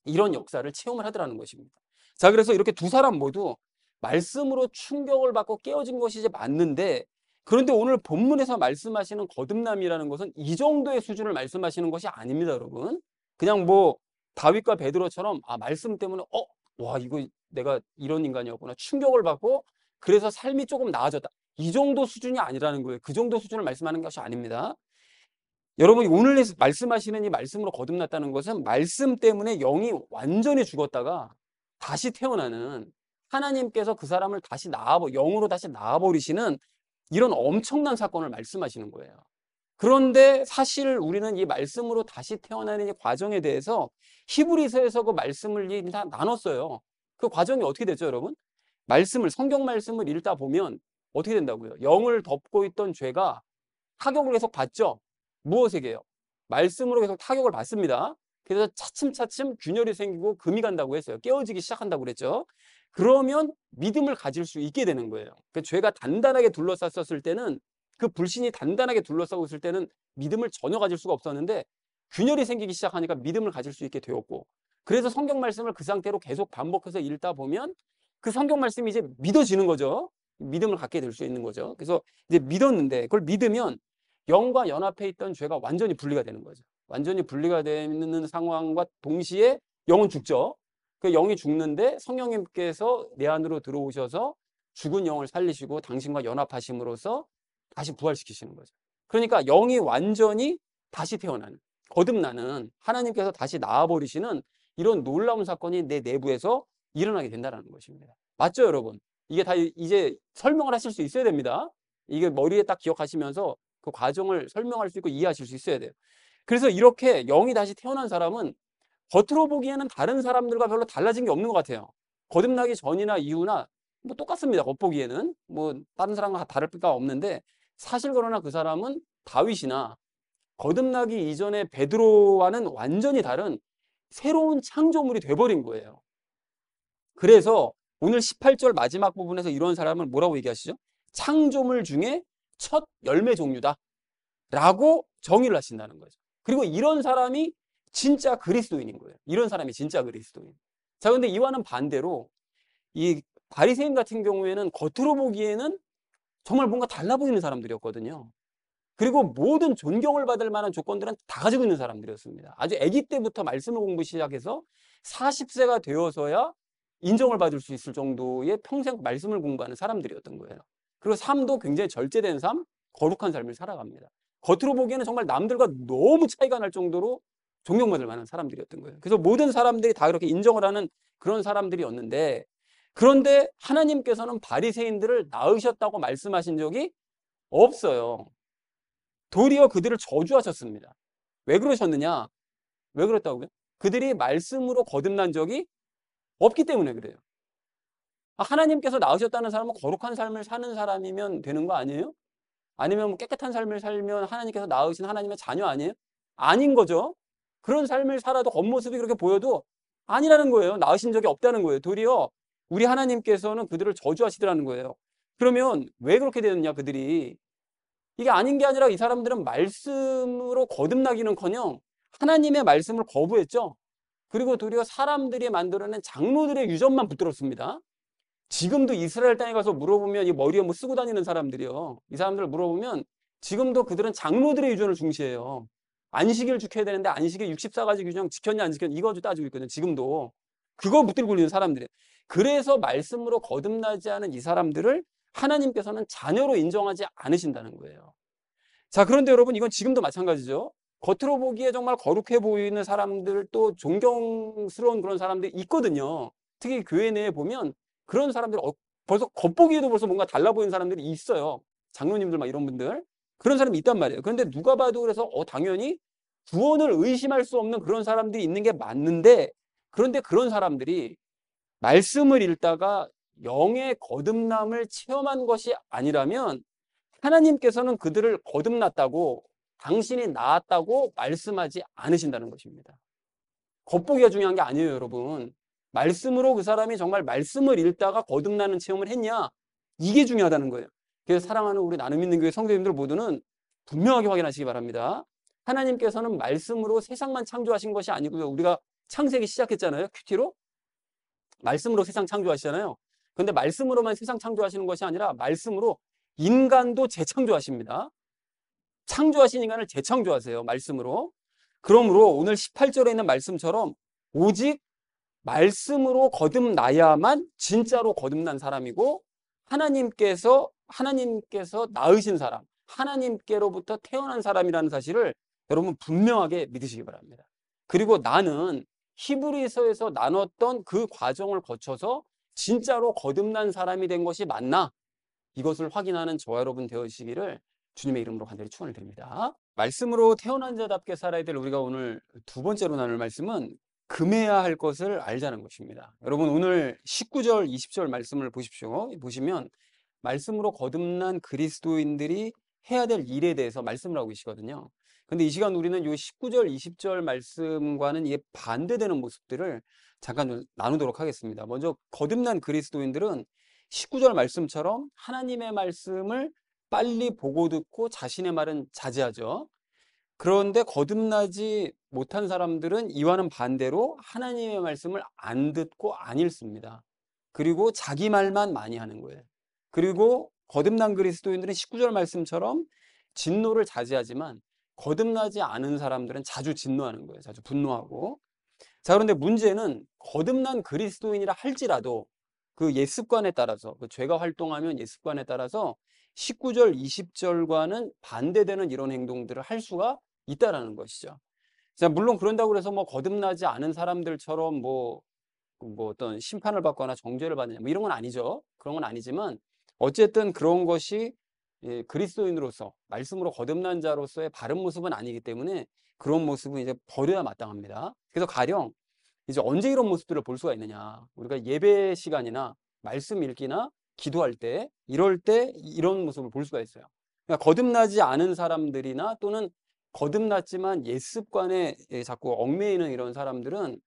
이런 역사를 체험을 하더라는 것입니다. 자, 그래서 이렇게 두 사람 모두 말씀으로 충격을 받고 깨어진 것이 이제 맞는데 그런데 오늘 본문에서 말씀하시는 거듭남이라는 것은 이 정도의 수준을 말씀하시는 것이 아닙니다, 여러분. 그냥 뭐 다윗과 베드로처럼 말씀 때문에 와 이거 내가 이런 인간이었구나 충격을 받고 그래서 삶이 조금 나아졌다. 이 정도 수준이 아니라는 거예요. 그 정도 수준을 말씀하는 것이 아닙니다. 여러분이 오늘 말씀하시는 이 말씀으로 거듭났다는 것은 말씀 때문에 영이 완전히 죽었다가 다시 태어나는 하나님께서 그 사람을 다시 영으로 다시 낳아버리시는 이런 엄청난 사건을 말씀하시는 거예요. 그런데 사실 우리는 이 말씀으로 다시 태어나는 이 과정에 대해서 히브리서에서 그 말씀을 다 나눴어요. 그 과정이 어떻게 됐죠, 여러분? 성경 말씀을 읽다 보면 어떻게 된다고요? 영을 덮고 있던 죄가 타격을 계속 받죠. 무엇에게요? 말씀으로 계속 타격을 받습니다. 그래서 차츰차츰 균열이 생기고 금이 간다고 했어요. 깨어지기 시작한다고 그랬죠. 그러면 믿음을 가질 수 있게 되는 거예요. 그 죄가 단단하게 둘러쌌었을 때는 그 불신이 단단하게 둘러싸고 있을 때는 믿음을 전혀 가질 수가 없었는데 균열이 생기기 시작하니까 믿음을 가질 수 있게 되었고 그래서 성경 말씀을 그 상태로 계속 반복해서 읽다 보면 그 성경 말씀이 이제 믿어지는 거죠. 믿음을 갖게 될 수 있는 거죠. 그래서 이제 믿었는데 그걸 믿으면 영과 연합해 있던 죄가 완전히 분리가 되는 거죠. 완전히 분리가 되는 상황과 동시에 영은 죽죠. 그 영이 죽는데 성령님께서 내 안으로 들어오셔서 죽은 영을 살리시고 당신과 연합하심으로써 다시 부활시키시는 거죠. 그러니까 영이 완전히 다시 태어나는, 거듭나는 하나님께서 다시 낳아버리시는 이런 놀라운 사건이 내 내부에서 일어나게 된다는 것입니다. 맞죠, 여러분? 이게 다 이제 설명을 하실 수 있어야 됩니다. 이게 머리에 딱 기억하시면서 그 과정을 설명할 수 있고 이해하실 수 있어야 돼요. 그래서 이렇게 영이 다시 태어난 사람은 겉으로 보기에는 다른 사람들과 별로 달라진 게 없는 것 같아요. 거듭나기 전이나 이후나 뭐 똑같습니다. 겉보기에는 뭐 다른 사람과 다를 바가 없는데 사실 그러나 그 사람은 다윗이나 거듭나기 이전에 베드로와는 완전히 다른 새로운 창조물이 돼버린 거예요. 그래서 오늘 18절 마지막 부분에서 이런 사람을 뭐라고 얘기하시죠? 창조물 중에 첫 열매 종류다 라고 정의를 하신다는 거죠. 그리고 이런 사람이 진짜 그리스도인인 거예요. 이런 사람이 진짜 그리스도인. 자, 그런데 이와는 반대로 이 바리새인 같은 경우에는 겉으로 보기에는 정말 뭔가 달라 보이는 사람들이었거든요. 그리고 모든 존경을 받을 만한 조건들은 다 가지고 있는 사람들이었습니다. 아주 아기 때부터 말씀을 공부 시작해서 40세가 되어서야 인정을 받을 수 있을 정도의 평생 말씀을 공부하는 사람들이었던 거예요. 그리고 삶도 굉장히 절제된 삶, 거룩한 삶을 살아갑니다. 겉으로 보기에는 정말 남들과 너무 차이가 날 정도로 존경받을 만한 사람들이었던 거예요. 그래서 모든 사람들이 다 그렇게 인정을 하는 그런 사람들이었는데, 그런데 하나님께서는 바리새인들을 낳으셨다고 말씀하신 적이 없어요. 도리어 그들을 저주하셨습니다. 왜 그러셨느냐? 왜 그랬다고요? 그들이 말씀으로 거듭난 적이 없기 때문에 그래요. 하나님께서 낳으셨다는 사람은 거룩한 삶을 사는 사람이면 되는 거 아니에요? 아니면 뭐 깨끗한 삶을 살면 하나님께서 낳으신 하나님의 자녀 아니에요? 아닌 거죠. 그런 삶을 살아도 겉모습이 그렇게 보여도 아니라는 거예요. 낳으신 적이 없다는 거예요. 도리어 우리 하나님께서는 그들을 저주하시더라는 거예요. 그러면 왜 그렇게 되느냐, 그들이. 이게 아닌 게 아니라 이 사람들은 말씀으로 거듭나기는커녕 하나님의 말씀을 거부했죠. 그리고 도리어 사람들이 만들어낸 장로들의 유전만 붙들었습니다. 지금도 이스라엘 땅에 가서 물어보면 이 머리에 뭐 쓰고 다니는 사람들이요. 이 사람들 물어보면 지금도 그들은 장로들의 유전을 중시해요. 안식일 지켜야 되는데 안식일 64가지 규정 지켰냐 안 지켰냐 이거 따지고 있거든요. 지금도. 그거 붙들고 있는 사람들이에요. 그래서 말씀으로 거듭나지 않은 이 사람들을 하나님께서는 자녀로 인정하지 않으신다는 거예요. 자, 그런데 여러분 이건 지금도 마찬가지죠. 겉으로 보기에 정말 거룩해 보이는 사람들, 또 존경스러운 그런 사람들이 있거든요. 특히 교회 내에 보면 그런 사람들 벌써 겉보기에도 벌써 뭔가 달라 보이는 사람들이 있어요. 장로님들 막 이런 분들. 그런 사람이 있단 말이에요. 그런데 누가 봐도 그래서 당연히 구원을 의심할 수 없는 그런 사람들이 있는 게 맞는데, 그런데 그런 사람들이 말씀을 읽다가 영의 거듭남을 체험한 것이 아니라면 하나님께서는 그들을 거듭났다고, 당신이 나았다고 말씀하지 않으신다는 것입니다. 겉보기가 중요한 게 아니에요, 여러분. 말씀으로 그 사람이 정말 말씀을 읽다가 거듭나는 체험을 했냐, 이게 중요하다는 거예요. 그래서 사랑하는 우리 나눔 있는 교회 성도님들 모두는 분명하게 확인하시기 바랍니다. 하나님께서는 말씀으로 세상만 창조하신 것이 아니고요. 우리가 창세기 시작했잖아요, 큐티로. 말씀으로 세상 창조하시잖아요. 그런데 말씀으로만 세상 창조하시는 것이 아니라 말씀으로 인간도 재창조하십니다. 창조하신 인간을 재창조하세요, 말씀으로. 그러므로 오늘 18절에 있는 말씀처럼 오직 말씀으로 거듭나야만 진짜로 거듭난 사람이고, 하나님께서 낳으신 사람, 하나님께로부터 태어난 사람이라는 사실을 여러분 분명하게 믿으시기 바랍니다. 그리고 나는 히브리서에서 나눴던 그 과정을 거쳐서 진짜로 거듭난 사람이 된 것이 맞나? 이것을 확인하는 저와 여러분 되어주시기를 주님의 이름으로 간절히 축원을 드립니다. 말씀으로 태어난 자답게 살아야 될 우리가 오늘 두 번째로 나눌 말씀은 금해야 할 것을 알자는 것입니다. 여러분 오늘 19절, 20절 말씀을 보십시오. 보시면 말씀으로 거듭난 그리스도인들이 해야 될 일에 대해서 말씀을 하고 계시거든요. 근데 이 시간 우리는 이 19절, 20절 말씀과는 이게 반대되는 모습들을 잠깐 나누도록 하겠습니다. 먼저 거듭난 그리스도인들은 19절 말씀처럼 하나님의 말씀을 빨리 보고 듣고 자신의 말은 자제하죠. 그런데 거듭나지 못한 사람들은 이와는 반대로 하나님의 말씀을 안 듣고 안 읽습니다. 그리고 자기 말만 많이 하는 거예요. 그리고 거듭난 그리스도인들은 19절 말씀처럼 진노를 자제하지만 거듭나지 않은 사람들은 자주 진노하는 거예요. 자주 분노하고. 자, 그런데 문제는 거듭난 그리스도인이라 할지라도 그 옛습관에 따라서, 그 죄가 활동하면 옛습관에 따라서 19절, 20절과는 반대되는 이런 행동들을 할 수가 있다라는 것이죠. 자, 물론 그런다고 해서 뭐 거듭나지 않은 사람들처럼 뭐 어떤 심판을 받거나 정죄를 받느냐, 뭐 이런 건 아니죠. 그런 건 아니지만 어쨌든 그런 것이 그리스도인으로서 말씀으로 거듭난 자로서의 바른 모습은 아니기 때문에 그런 모습은 이제 버려야 마땅합니다. 그래서 가령 이제 언제 이런 모습들을 볼 수가 있느냐, 우리가 예배 시간이나 말씀 읽기나 기도할 때, 이럴 때 이런 모습을 볼 수가 있어요. 그러니까 거듭나지 않은 사람들이나 또는 거듭났지만 옛습관에 자꾸 얽매이는 이런 사람들은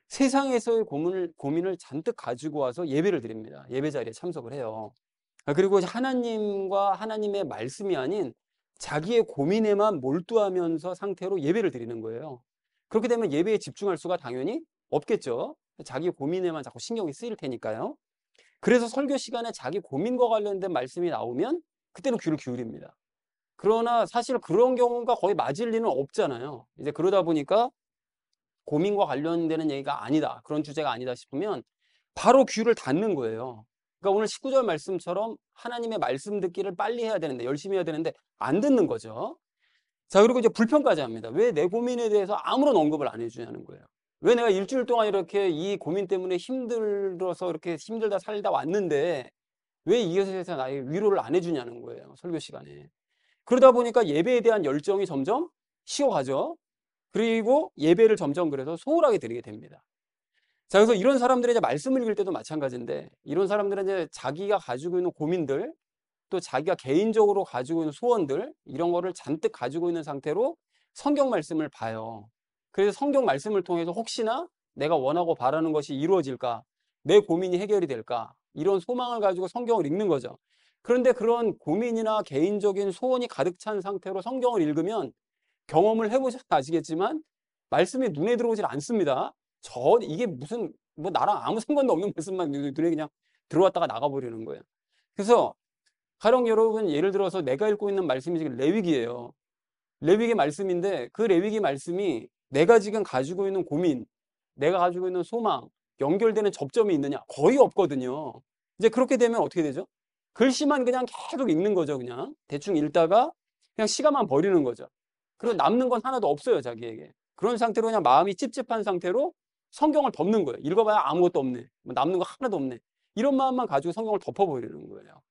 세상에서의 고민을 잔뜩 가지고 와서 예배를 드립니다. 예배 자리에 참석을 해요. 그리고 하나님과 하나님의 말씀이 아닌 자기의 고민에만 몰두하면서 상태로 예배를 드리는 거예요. 그렇게 되면 예배에 집중할 수가 당연히 없겠죠. 자기 고민에만 자꾸 신경이 쓰일 테니까요. 그래서 설교 시간에 자기 고민과 관련된 말씀이 나오면 그때는 귀를 기울입니다. 그러나 사실 그런 경우가 거의 맞을 리는 없잖아요. 이제 그러다 보니까 고민과 관련되는 얘기가 아니다. 그런 주제가 아니다 싶으면 바로 귀를 닫는 거예요. 그러니까 오늘 19절 말씀처럼 하나님의 말씀 듣기를 빨리 해야 되는데, 열심히 해야 되는데 안 듣는 거죠. 자, 그리고 이제 불평까지 합니다. 왜 내 고민에 대해서 아무런 언급을 안 해주냐는 거예요. 왜 내가 일주일 동안 이렇게 이 고민 때문에 힘들어서 이렇게 힘들다 살다 왔는데 왜 이것에서 나의 위로를 안 해주냐는 거예요. 설교 시간에. 그러다 보니까 예배에 대한 열정이 점점 식어가죠. 그리고 예배를 점점 그래서 소홀하게 드리게 됩니다. 자, 그래서 이런 사람들이 이제 말씀을 읽을 때도 마찬가지인데, 이런 사람들은 이제 자기가 가지고 있는 고민들, 또 자기가 개인적으로 가지고 있는 소원들, 이런 거를 잔뜩 가지고 있는 상태로 성경 말씀을 봐요. 그래서 성경 말씀을 통해서 혹시나 내가 원하고 바라는 것이 이루어질까, 내 고민이 해결이 될까, 이런 소망을 가지고 성경을 읽는 거죠. 그런데 그런 고민이나 개인적인 소원이 가득 찬 상태로 성경을 읽으면 경험을 해보셔서 아시겠지만 말씀이 눈에 들어오질 않습니다. 이게 무슨 뭐 나랑 아무 상관도 없는 말씀만 눈에 그냥 들어왔다가 나가버리는 거예요. 그래서 가령 여러분 예를 들어서 내가 읽고 있는 말씀이 지금 레위기예요. 레위기 말씀인데 그 레위기 말씀이 내가 지금 가지고 있는 고민, 내가 가지고 있는 소망, 연결되는 접점이 있느냐? 거의 없거든요. 이제 그렇게 되면 어떻게 되죠? 글씨만 그냥 계속 읽는 거죠. 그냥 대충 읽다가 그냥 시간만 버리는 거죠. 그리고 남는 건 하나도 없어요. 자기에게. 그런 상태로 그냥 마음이 찝찝한 상태로 성경을 덮는 거예요. 읽어봐야 아무것도 없네. 뭐 남는 거 하나도 없네. 이런 마음만 가지고 성경을 덮어버리는 거예요.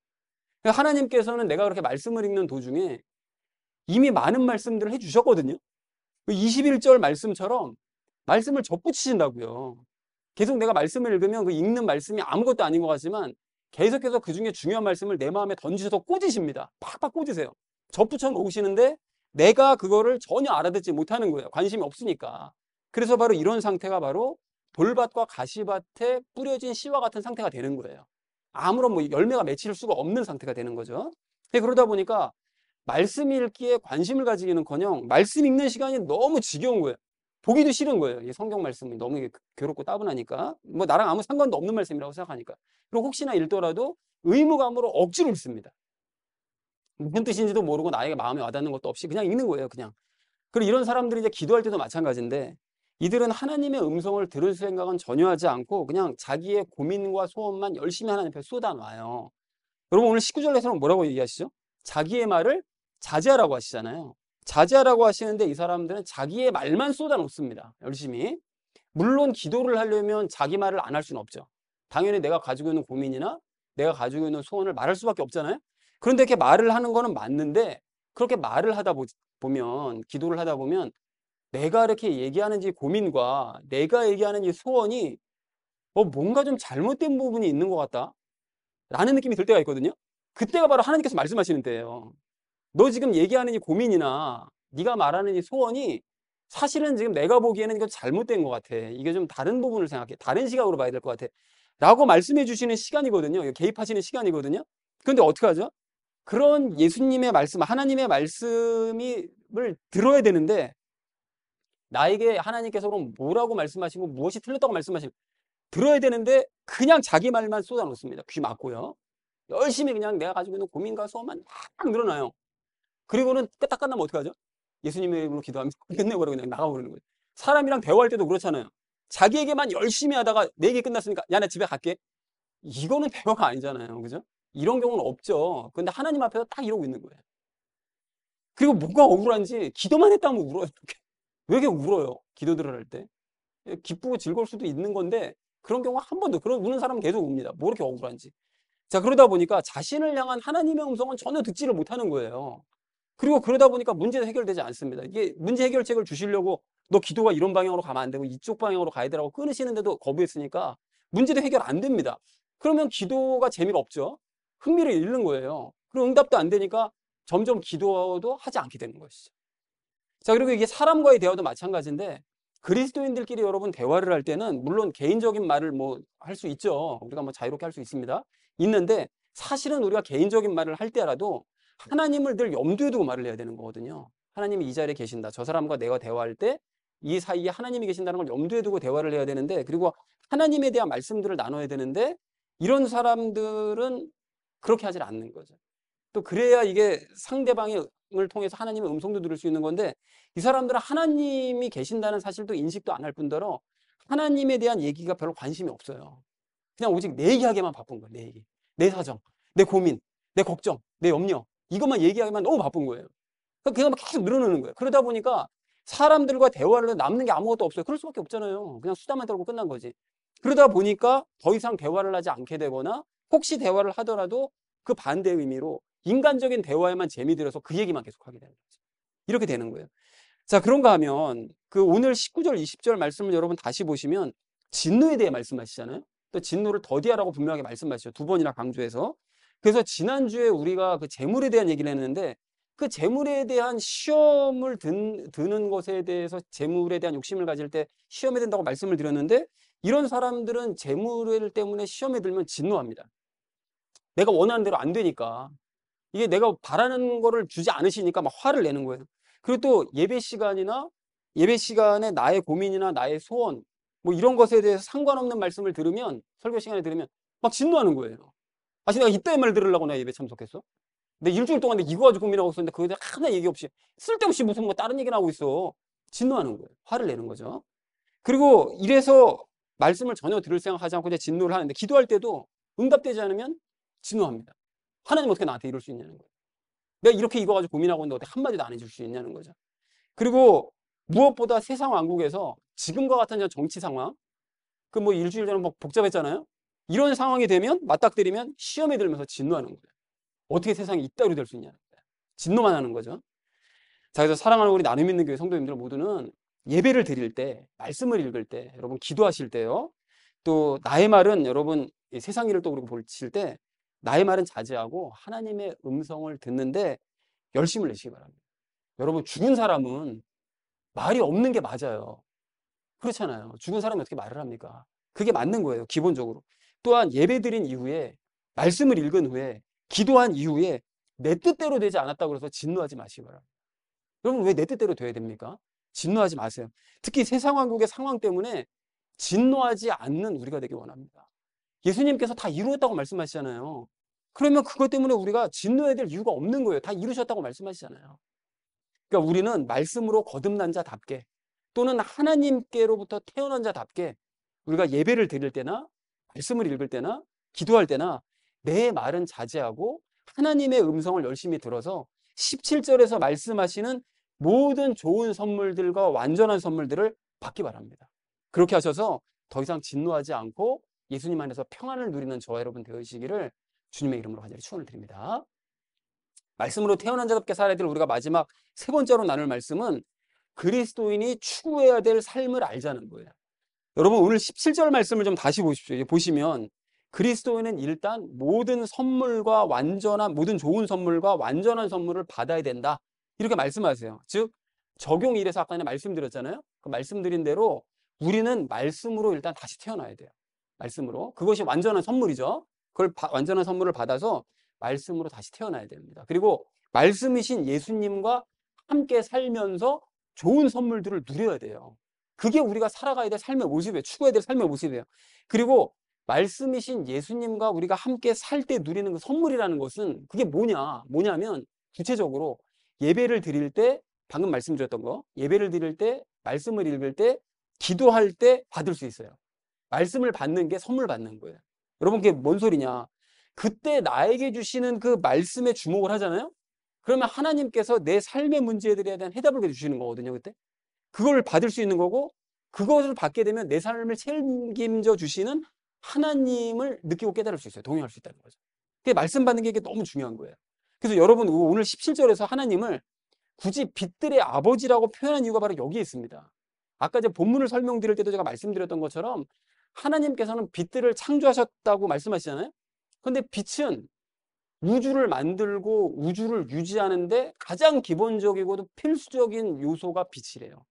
하나님께서는 내가 그렇게 말씀을 읽는 도중에 이미 많은 말씀들을 해주셨거든요. 21절 말씀처럼 말씀을 접붙이신다고요. 계속 내가 말씀을 읽으면 그 읽는 말씀이 아무것도 아닌 것 같지만 계속해서 그 중에 중요한 말씀을 내 마음에 던지셔서 꽂으십니다. 팍팍 꽂으세요. 접붙여 놓으시는데 내가 그거를 전혀 알아듣지 못하는 거예요. 관심이 없으니까. 그래서 바로 이런 상태가 바로 돌밭과 가시밭에 뿌려진 씨와 같은 상태가 되는 거예요. 아무런 뭐 열매가 맺힐 수가 없는 상태가 되는 거죠. 그러다 보니까 말씀 읽기에 관심을 가지기는커녕 말씀 읽는 시간이 너무 지겨운 거예요. 보기도 싫은 거예요. 이 성경 말씀이 너무 괴롭고 따분하니까. 뭐 나랑 아무 상관도 없는 말씀이라고 생각하니까. 그리고 혹시나 읽더라도 의무감으로 억지로 읽습니다. 무슨 뜻인지도 모르고 나에게 마음에 와닿는 것도 없이 그냥 읽는 거예요. 그냥. 그리고 이런 사람들이 이제 기도할 때도 마찬가지인데 이들은 하나님의 음성을 들을 생각은 전혀 하지 않고 그냥 자기의 고민과 소원만 열심히 하나님 앞에 쏟아놔요. 여러분 오늘 19절에서는 뭐라고 얘기하시죠? 자기의 말을 자제하라고 하시잖아요. 자제하라고 하시는데 이 사람들은 자기의 말만 쏟아놓습니다. 열심히. 물론 기도를 하려면 자기 말을 안 할 수는 없죠. 당연히 내가 가지고 있는 고민이나 내가 가지고 있는 소원을 말할 수밖에 없잖아요. 그런데 이렇게 말을 하는 거는 맞는데 그렇게 말을 하다 보면 기도를 하다 보면 내가 이렇게 얘기하는 이 고민과 내가 얘기하는 이 소원이 뭔가 좀 잘못된 부분이 있는 것 같다 라는 느낌이 들 때가 있거든요. 그때가 바로 하나님께서 말씀하시는 때예요. 너 지금 얘기하는 이 고민이나 네가 말하는 이 소원이 사실은 지금 내가 보기에는 이거 잘못된 것 같아. 이게 좀 다른 부분을 생각해. 다른 시각으로 봐야 될 것 같아. 라고 말씀해 주시는 시간이거든요. 개입하시는 시간이거든요. 그런데 어떻게 하죠? 그런 예수님의 말씀, 하나님의 말씀을 들어야 되는데 나에게 하나님께서 그럼 뭐라고 말씀하시고 무엇이 틀렸다고 말씀하시고 들어야 되는데 그냥 자기 말만 쏟아놓습니다. 귀 막고요. 열심히 그냥 내가 가지고 있는 고민과 소원만 막 늘어나요. 그리고는 딱 끝나면 어떻게 하죠? 예수님의 이름으로 기도하면서 끝내버리고 그냥 나가버리는 거예요. 사람이랑 대화할 때도 그렇잖아요. 자기에게만 열심히 하다가 내 얘기 끝났으니까 야, 나 집에 갈게. 이거는 대화가 아니잖아요. 그죠? 이런 경우는 없죠. 근데 하나님 앞에서 딱 이러고 있는 거예요. 그리고 뭐가 억울한지 기도만 했다면 울어요. 이렇게. 왜 이렇게 울어요? 기도들을 할 때. 기쁘고 즐거울 수도 있는 건데 그런 경우가 한 번도 그런 우는 사람은 계속 웁니다. 뭐 이렇게 억울한지. 자, 그러다 보니까 자신을 향한 하나님의 음성은 전혀 듣지를 못하는 거예요. 그리고 그러다 보니까 문제도 해결되지 않습니다. 이게 문제 해결책을 주시려고 너 기도가 이런 방향으로 가면 안 되고 이쪽 방향으로 가야 되라고 끊으시는데도 거부했으니까 문제도 해결 안 됩니다. 그러면 기도가 재미가 없죠. 흥미를 잃는 거예요. 그리고 응답도 안 되니까 점점 기도도 하지 않게 되는 것이죠. 자, 그리고 이게 사람과의 대화도 마찬가지인데 그리스도인들끼리 여러분 대화를 할 때는 물론 개인적인 말을 뭐 할 수 있죠. 우리가 뭐 자유롭게 할 수 있습니다. 있는데 사실은 우리가 개인적인 말을 할 때라도 하나님을 늘 염두에 두고 말을 해야 되는 거거든요. 하나님이 이 자리에 계신다. 저 사람과 내가 대화할 때 이 사이에 하나님이 계신다는 걸 염두에 두고 대화를 해야 되는데 그리고 하나님에 대한 말씀들을 나눠야 되는데 이런 사람들은 그렇게 하질 않는 거죠. 또 그래야 이게 상대방이 통해서 하나님의 음성도 들을 수 있는 건데 이 사람들은 하나님이 계신다는 사실도 인식도 안 할 뿐더러 하나님에 대한 얘기가 별로 관심이 없어요. 그냥 오직 내 얘기하기만 바쁜 거예요. 내 얘기. 내 사정, 내 고민, 내 걱정, 내 염려. 이것만 얘기하기만 너무 바쁜 거예요. 그냥 막 계속 늘어놓는 거예요. 그러다 보니까 사람들과 대화를 해도 남는 게 아무것도 없어요. 그럴 수밖에 없잖아요. 그냥 수다만 떨고 끝난 거지. 그러다 보니까 더 이상 대화를 하지 않게 되거나 혹시 대화를 하더라도 그 반대의 의미로 인간적인 대화에만 재미 들어서 그 얘기만 계속 하게 되는 거죠. 이렇게 되는 거예요. 자, 그런가 하면 그 오늘 19절, 20절 말씀을 여러분 다시 보시면 진노에 대해 말씀하시잖아요. 또 진노를 더디하라고 분명하게 말씀하시죠. 두 번이나 강조해서. 그래서 지난주에 우리가 그 재물에 대한 얘기를 했는데 그 재물에 대한 시험을 드는 것에 대해서 재물에 대한 욕심을 가질 때 시험에 든다고 말씀을 드렸는데 이런 사람들은 재물 때문에 시험에 들면 진노합니다. 내가 원하는 대로 안 되니까 이게 내가 바라는 거를 주지 않으시니까 막 화를 내는 거예요. 그리고 또 예배 시간에 나의 고민이나 나의 소원 뭐 이런 것에 대해서 상관없는 말씀을 들으면 설교 시간에 들으면 막 진노하는 거예요. 아, 내가 이따위 말 들으려고 내가 예배 참석했어? 근데 일주일 동안 내가 이거 가지고 고민하고 있었는데 그거에 대해 하나 얘기 없이 쓸데없이 무슨 뭐 다른 얘기나 하고 있어. 진노하는 거예요. 화를 내는 거죠. 그리고 이래서 말씀을 전혀 들을 생각하지 않고 이제 진노를 하는데 기도할 때도 응답되지 않으면 진노합니다. 하나님 어떻게 나한테 이럴 수 있냐는 거예요. 내가 이렇게 이거 가지고 고민하고 있는데 어떻게 한마디도 안 해줄 수 있냐는 거죠. 그리고 무엇보다 세상 왕국에서 지금과 같은 정치 상황, 그 뭐 일주일 전에 뭐 복잡했잖아요. 이런 상황이 되면 맞닥뜨리면 시험에 들면서 진노하는 거예요. 어떻게 세상이 이따위로 될 수 있냐는 거예요. 진노만 하는 거죠. 자, 그래서 사랑하는 우리 나눔 있는 교회 성도님들 모두는 예배를 드릴 때, 말씀을 읽을 때, 여러분 기도하실 때요. 또 나의 말은 여러분 세상 일을 또 그리고 보실 때 나의 말은 자제하고 하나님의 음성을 듣는데 열심을 내시기 바랍니다. 여러분 죽은 사람은 말이 없는 게 맞아요. 그렇잖아요. 죽은 사람이 어떻게 말을 합니까? 그게 맞는 거예요. 기본적으로. 또한 예배 드린 이후에 말씀을 읽은 후에 기도한 이후에 내 뜻대로 되지 않았다고 해서 진노하지 마시기 바랍니다. 여러분 왜 내 뜻대로 돼야 됩니까? 진노하지 마세요. 특히 세상 왕국의 상황 때문에 진노하지 않는 우리가 되기 원합니다. 예수님께서 다 이루었다고 말씀하시잖아요. 그러면 그것 때문에 우리가 진노해야 될 이유가 없는 거예요. 다 이루셨다고 말씀하시잖아요. 그러니까 우리는 말씀으로 거듭난 자답게 또는 하나님께로부터 태어난 자답게 우리가 예배를 드릴 때나 말씀을 읽을 때나 기도할 때나 내 말은 자제하고 하나님의 음성을 열심히 들어서 17절에서 말씀하시는 모든 좋은 선물들과 완전한 선물들을 받기 바랍니다. 그렇게 하셔서 더 이상 진노하지 않고 예수님 안에서 평안을 누리는 저와 여러분 되시기를 주님의 이름으로 간절히 축원을 드립니다. 말씀으로 태어난 자답게 살아야 될 우리가 마지막 세 번째로 나눌 말씀은 그리스도인이 추구해야 될 삶을 알자는 거예요. 여러분 오늘 17절 말씀을 좀 다시 보십시오. 보시면 그리스도인은 일단 모든 좋은 선물과 완전한 선물을 받아야 된다. 이렇게 말씀하세요. 즉 적용 1에서 아까 전에 말씀드렸잖아요. 그 말씀드린 대로 우리는 말씀으로 일단 다시 태어나야 돼요. 말씀으로. 그것이 완전한 선물이죠. 그걸 완전한 선물을 받아서 말씀으로 다시 태어나야 됩니다. 그리고 말씀이신 예수님과 함께 살면서 좋은 선물들을 누려야 돼요. 그게 우리가 살아가야 될 삶의 모습이에요. 추구해야 될 삶의 모습이에요. 그리고 말씀이신 예수님과 우리가 함께 살 때 누리는 그 선물이라는 것은 그게 뭐냐면 구체적으로 예배를 드릴 때 방금 말씀드렸던 거 예배를 드릴 때 말씀을 읽을 때 기도할 때 받을 수 있어요. 말씀을 받는 게 선물 받는 거예요. 여러분 그게 뭔 소리냐? 그때 나에게 주시는 그 말씀에 주목을 하잖아요. 그러면 하나님께서 내 삶의 문제들에 대한 해답을 주시는 거거든요. 그때 그걸 받을 수 있는 거고 그것을 받게 되면 내 삶을 책임져 주시는 하나님을 느끼고 깨달을 수 있어요. 동행할 수 있다는 거죠. 그게 말씀 받는 게 너무 중요한 거예요. 그래서 여러분 오늘 17절에서 하나님을 굳이 빛들의 아버지라고 표현한 이유가 바로 여기에 있습니다. 아까 이제 본문을 설명드릴 때도 제가 말씀드렸던 것처럼 하나님께서는 빛들을 창조하셨다고 말씀하시잖아요. 그런데 빛은 우주를 만들고 우주를 유지하는데 가장 기본적이고도 필수적인 요소가 빛이래요.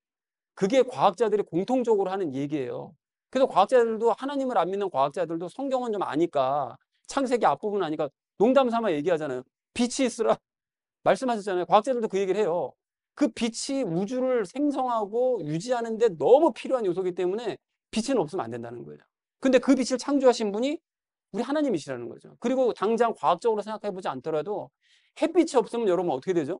그게 과학자들이 공통적으로 하는 얘기예요. 그래서 과학자들도 하나님을 안 믿는 과학자들도 성경은 좀 아니까 창세기 앞부분 아니까 농담 삼아 얘기하잖아요. 빛이 있으라 말씀하셨잖아요. 과학자들도 그 얘기를 해요. 그 빛이 우주를 생성하고 유지하는데 너무 필요한 요소이기 때문에 빛은 없으면 안 된다는 거예요. 근데 그 빛을 창조하신 분이 우리 하나님이시라는 거죠. 그리고 당장 과학적으로 생각해보지 않더라도 햇빛이 없으면 여러분 어떻게 되죠?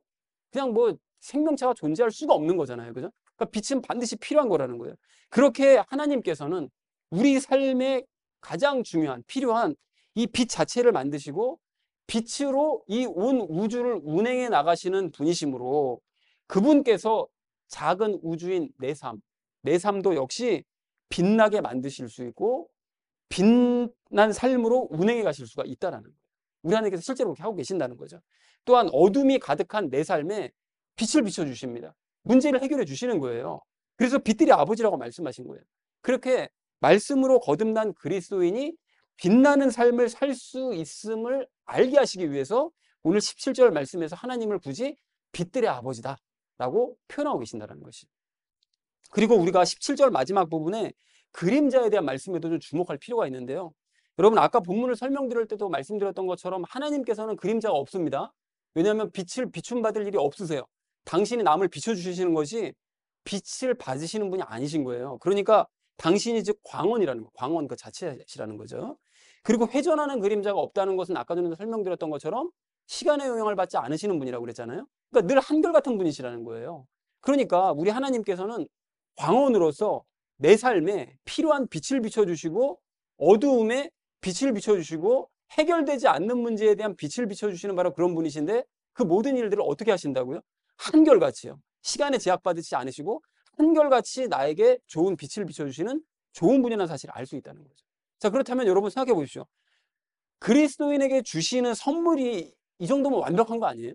그냥 뭐 생명체가 존재할 수가 없는 거잖아요. 그죠? 그러니까 빛은 반드시 필요한 거라는 거예요. 그렇게 하나님께서는 우리 삶에 가장 중요한, 필요한 이 빛 자체를 만드시고 빛으로 이 온 우주를 운행해 나가시는 분이시므로 그분께서 작은 우주인 내 삶도 역시 빛나게 만드실 수 있고 빛난 삶으로 운행해 가실 수가 있다라는 거예요. 우리 하나님께서 실제로 그렇게 하고 계신다는 거죠. 또한 어둠이 가득한 내 삶에 빛을 비춰주십니다. 문제를 해결해 주시는 거예요. 그래서 빛들이 아버지라고 말씀하신 거예요. 그렇게 말씀으로 거듭난 그리스도인이 빛나는 삶을 살 수 있음을 알게 하시기 위해서 오늘 17절 말씀에서 하나님을 굳이 빛들의 아버지다라고 표현하고 계신다는 것이. 그리고 우리가 17절 마지막 부분에 그림자에 대한 말씀에도 좀 주목할 필요가 있는데요. 여러분 아까 본문을 설명드릴 때도 말씀드렸던 것처럼 하나님께서는 그림자가 없습니다. 왜냐하면 빛을 비춤받을 일이 없으세요. 당신이 남을 비춰주시는 것이 빛을 받으시는 분이 아니신 거예요. 그러니까 당신이 즉 광원이라는 거, 광원 그 자체시라는 거죠. 그리고 회전하는 그림자가 없다는 것은 아까 전에 설명드렸던 것처럼 시간의 영향을 받지 않으시는 분이라고 그랬잖아요. 그러니까 늘 한결같은 분이시라는 거예요. 그러니까 우리 하나님께서는 광원으로서 내 삶에 필요한 빛을 비춰주시고 어두움에 빛을 비춰주시고 해결되지 않는 문제에 대한 빛을 비춰주시는 바로 그런 분이신데 그 모든 일들을 어떻게 하신다고요? 한결같이요. 시간에 제약받지 않으시고 한결같이 나에게 좋은 빛을 비춰주시는 좋은 분이라는 사실을 알 수 있다는 거죠. 자, 그렇다면 여러분 생각해 보십시오. 그리스도인에게 주시는 선물이 이 정도면 완벽한 거 아니에요?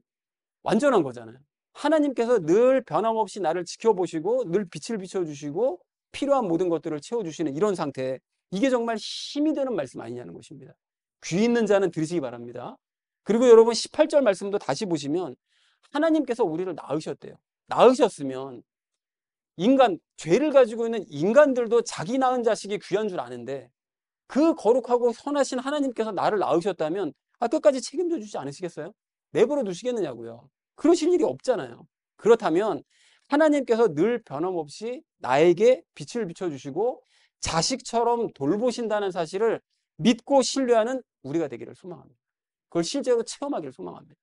완전한 거잖아요. 하나님께서 늘 변함없이 나를 지켜보시고 늘 빛을 비춰주시고 필요한 모든 것들을 채워주시는 이런 상태, 이게 정말 힘이 되는 말씀 아니냐는 것입니다. 귀 있는 자는 들으시기 바랍니다. 그리고 여러분 18절 말씀도 다시 보시면 하나님께서 우리를 낳으셨대요. 낳으셨으면 인간, 죄를 가지고 있는 인간들도 자기 낳은 자식이 귀한 줄 아는데 그 거룩하고 선하신 하나님께서 나를 낳으셨다면 끝까지 책임져 주지 않으시겠어요? 내버려 두시겠느냐고요. 그러실 일이 없잖아요. 그렇다면 하나님께서 늘 변함없이 나에게 빛을 비춰주시고 자식처럼 돌보신다는 사실을 믿고 신뢰하는 우리가 되기를 소망합니다. 그걸 실제로 체험하기를 소망합니다.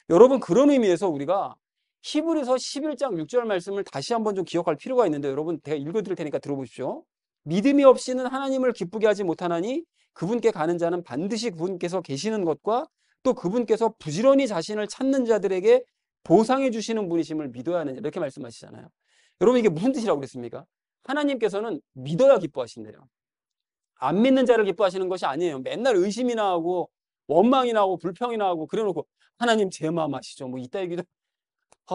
여러분 그런 의미에서 우리가 히브리서 11장 6절 말씀을 다시 한번 좀 기억할 필요가 있는데 여러분 제가 읽어드릴 테니까 들어보십시오. 믿음이 없이는 하나님을 기쁘게 하지 못하나니 그분께 가는 자는 반드시 그분께서 계시는 것과 또 그분께서 부지런히 자신을 찾는 자들에게 보상해 주시는 분이심을 믿어야 하느냐 이렇게 말씀하시잖아요. 여러분 이게 무슨 뜻이라고 그랬습니까? 하나님께서는 믿어야 기뻐하신대요. 안 믿는 자를 기뻐하시는 것이 아니에요. 맨날 의심이나 하고 원망이나 하고 불평이나 하고 그래놓고 하나님 제 마음 아시죠? 뭐 이따 얘기도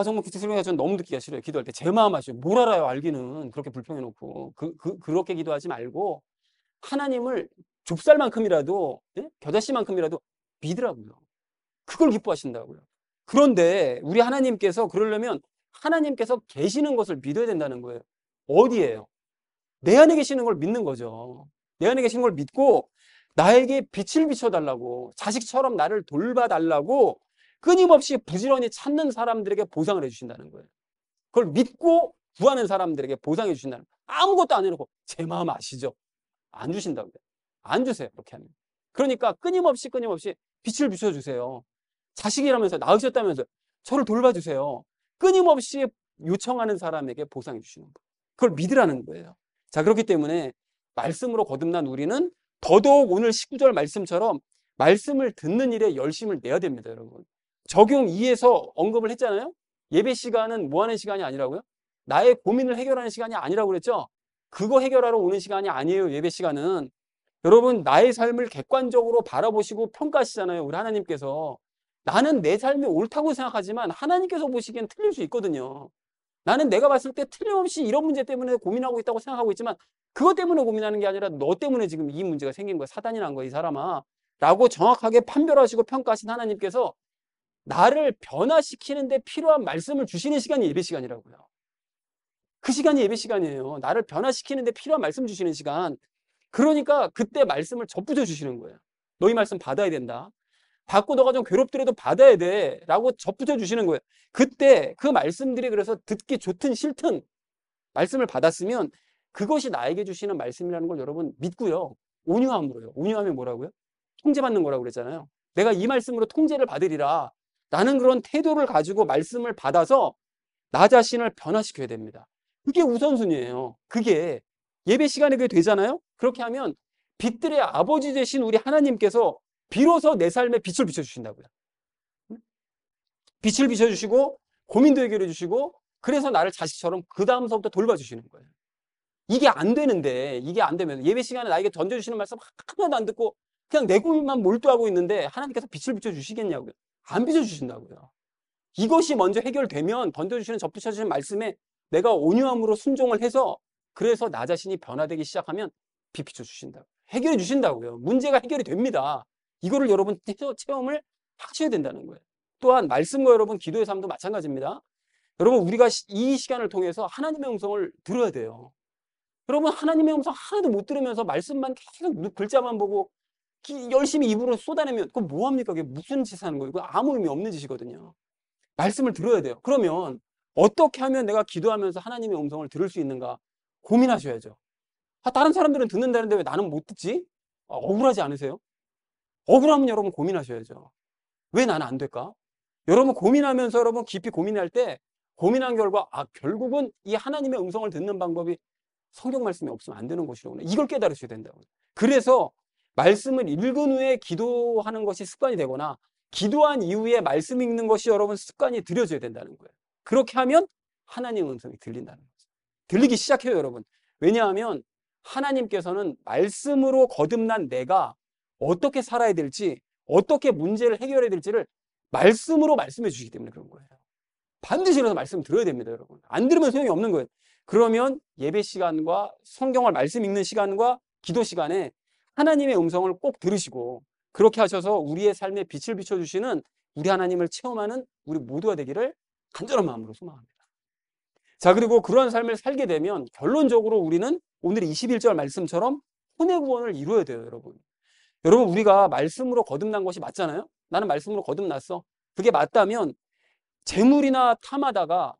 정말 그때 설명해 저는 너무 듣기가 싫어요. 기도할 때 제 마음 아시죠? 뭘 알아요 알기는 그렇게 불평해놓고 그렇게 기도하지 말고 하나님을 좁쌀만큼이라도 겨자씨만큼이라도 믿으라고요. 그걸 기뻐하신다고요. 그런데 우리 하나님께서 그러려면 하나님께서 계시는 것을 믿어야 된다는 거예요. 어디예요? 내 안에 계시는 걸 믿는 거죠. 내 안에 계시는 걸 믿고 나에게 빛을 비춰달라고 자식처럼 나를 돌봐달라고 끊임없이 부지런히 찾는 사람들에게 보상을 해주신다는 거예요. 그걸 믿고 구하는 사람들에게 보상해 주신다는 거예요. 아무것도 안 해놓고 제 마음 아시죠? 안 주신다고요. 안 주세요. 그렇게 하면. 그러니까 끊임없이 빛을 비춰주세요. 자식이라면서 낳으셨다면서 저를 돌봐주세요. 끊임없이 요청하는 사람에게 보상해 주시는 거예요. 그걸 믿으라는 거예요. 자, 그렇기 때문에 말씀으로 거듭난 우리는 더더욱 오늘 19절 말씀처럼 말씀을 듣는 일에 열심을 내야 됩니다, 여러분. 적용 2에서 언급을 했잖아요. 예배 시간은 뭐 하는 시간이 아니라고요? 나의 고민을 해결하는 시간이 아니라고 그랬죠. 그거 해결하러 오는 시간이 아니에요, 예배 시간은. 여러분 나의 삶을 객관적으로 바라보시고 평가하시잖아요, 우리 하나님께서. 나는 내 삶이 옳다고 생각하지만 하나님께서 보시기엔 틀릴 수 있거든요. 나는 내가 봤을 때 틀림없이 이런 문제 때문에 고민하고 있다고 생각하고 있지만 그것 때문에 고민하는 게 아니라 너 때문에 지금 이 문제가 생긴 거야. 사단이 난 거야, 이 사람아. 라고 정확하게 판별하시고 평가하신 하나님께서 나를 변화시키는데 필요한 말씀을 주시는 시간이 예배 시간이라고요. 그 시간이 예배 시간이에요. 나를 변화시키는데 필요한 말씀 주시는 시간. 그러니까 그때 말씀을 접붙여 주시는 거예요. 너희 말씀 받아야 된다. 받고 너가 좀 괴롭더라도 받아야 돼. 라고 접붙여 주시는 거예요. 그때 그 말씀들이 그래서 듣기 좋든 싫든 말씀을 받았으면 그것이 나에게 주시는 말씀이라는 걸 여러분 믿고요. 온유함으로요. 온유함이 뭐라고요? 통제받는 거라고 그랬잖아요. 내가 이 말씀으로 통제를 받으리라. 라는 그런 태도를 가지고 말씀을 받아서 나 자신을 변화시켜야 됩니다. 그게 우선순위예요. 그게 예배 시간에 그게 되잖아요. 그렇게 하면 빛들의 아버지 되신 우리 하나님께서 비로소 내 삶에 빛을 비춰주신다고요. 빛을 비춰주시고 고민도 해결해 주시고 그래서 나를 자식처럼 그 다음서부터 돌봐주시는 거예요. 이게 안 되는데 이게 안 되면 예배 시간에 나에게 던져주시는 말씀 하나도 안 듣고 그냥 내 고민만 몰두하고 있는데 하나님께서 빛을 비춰주시겠냐고요. 안 비춰주신다고요. 이것이 먼저 해결되면 던져주시는 접붙여주시는 말씀에 내가 온유함으로 순종을 해서 그래서 나 자신이 변화되기 시작하면 빛 비춰주신다고요. 해결해 주신다고요. 문제가 해결이 됩니다. 이거를 여러분 체험을 하셔야 된다는 거예요. 또한 말씀과 여러분 기도의 삶도 마찬가지입니다. 여러분 우리가 이 시간을 통해서 하나님의 음성을 들어야 돼요. 여러분 하나님의 음성 하나도 못 들으면서 말씀만 계속 글자만 보고 열심히 입으로 쏟아내면 그거 뭐합니까? 그게 무슨 짓 하는 거예요? 그거 아무 의미 없는 짓이거든요. 말씀을 들어야 돼요. 그러면 어떻게 하면 내가 기도하면서 하나님의 음성을 들을 수 있는가 고민하셔야죠. 다른 사람들은 듣는다는데 왜 나는 못 듣지? 억울하지 않으세요? 억울하면 여러분 고민하셔야죠. 왜 나는 안 될까? 여러분 고민하면서 여러분 깊이 고민할 때 고민한 결과 결국은 이 하나님의 음성을 듣는 방법이 성경 말씀이 없으면 안 되는 것이로구나. 이걸 깨달으셔야 된다고요. 그래서 말씀을 읽은 후에 기도하는 것이 습관이 되거나 기도한 이후에 말씀 읽는 것이 여러분 습관이 들여져야 된다는 거예요. 그렇게 하면 하나님의 음성이 들린다는 거죠. 들리기 시작해요, 여러분. 왜냐하면 하나님께서는 말씀으로 거듭난 내가 어떻게 살아야 될지, 어떻게 문제를 해결해야 될지를 말씀으로 말씀해 주시기 때문에 그런 거예요. 반드시 일어나서 말씀 들어야 됩니다, 여러분. 안 들으면 소용이 없는 거예요. 그러면 예배 시간과 성경을 말씀 읽는 시간과 기도 시간에 하나님의 음성을 꼭 들으시고 그렇게 하셔서 우리의 삶에 빛을 비춰주시는 우리 하나님을 체험하는 우리 모두가 되기를 간절한 마음으로 소망합니다. 자, 그리고 그러한 삶을 살게 되면 결론적으로 우리는 오늘 21절 말씀처럼 혼의 구원을 이루어야 돼요, 여러분. 여러분, 우리가 말씀으로 거듭난 것이 맞잖아요? 나는 말씀으로 거듭났어. 그게 맞다면 재물이나 탐하다가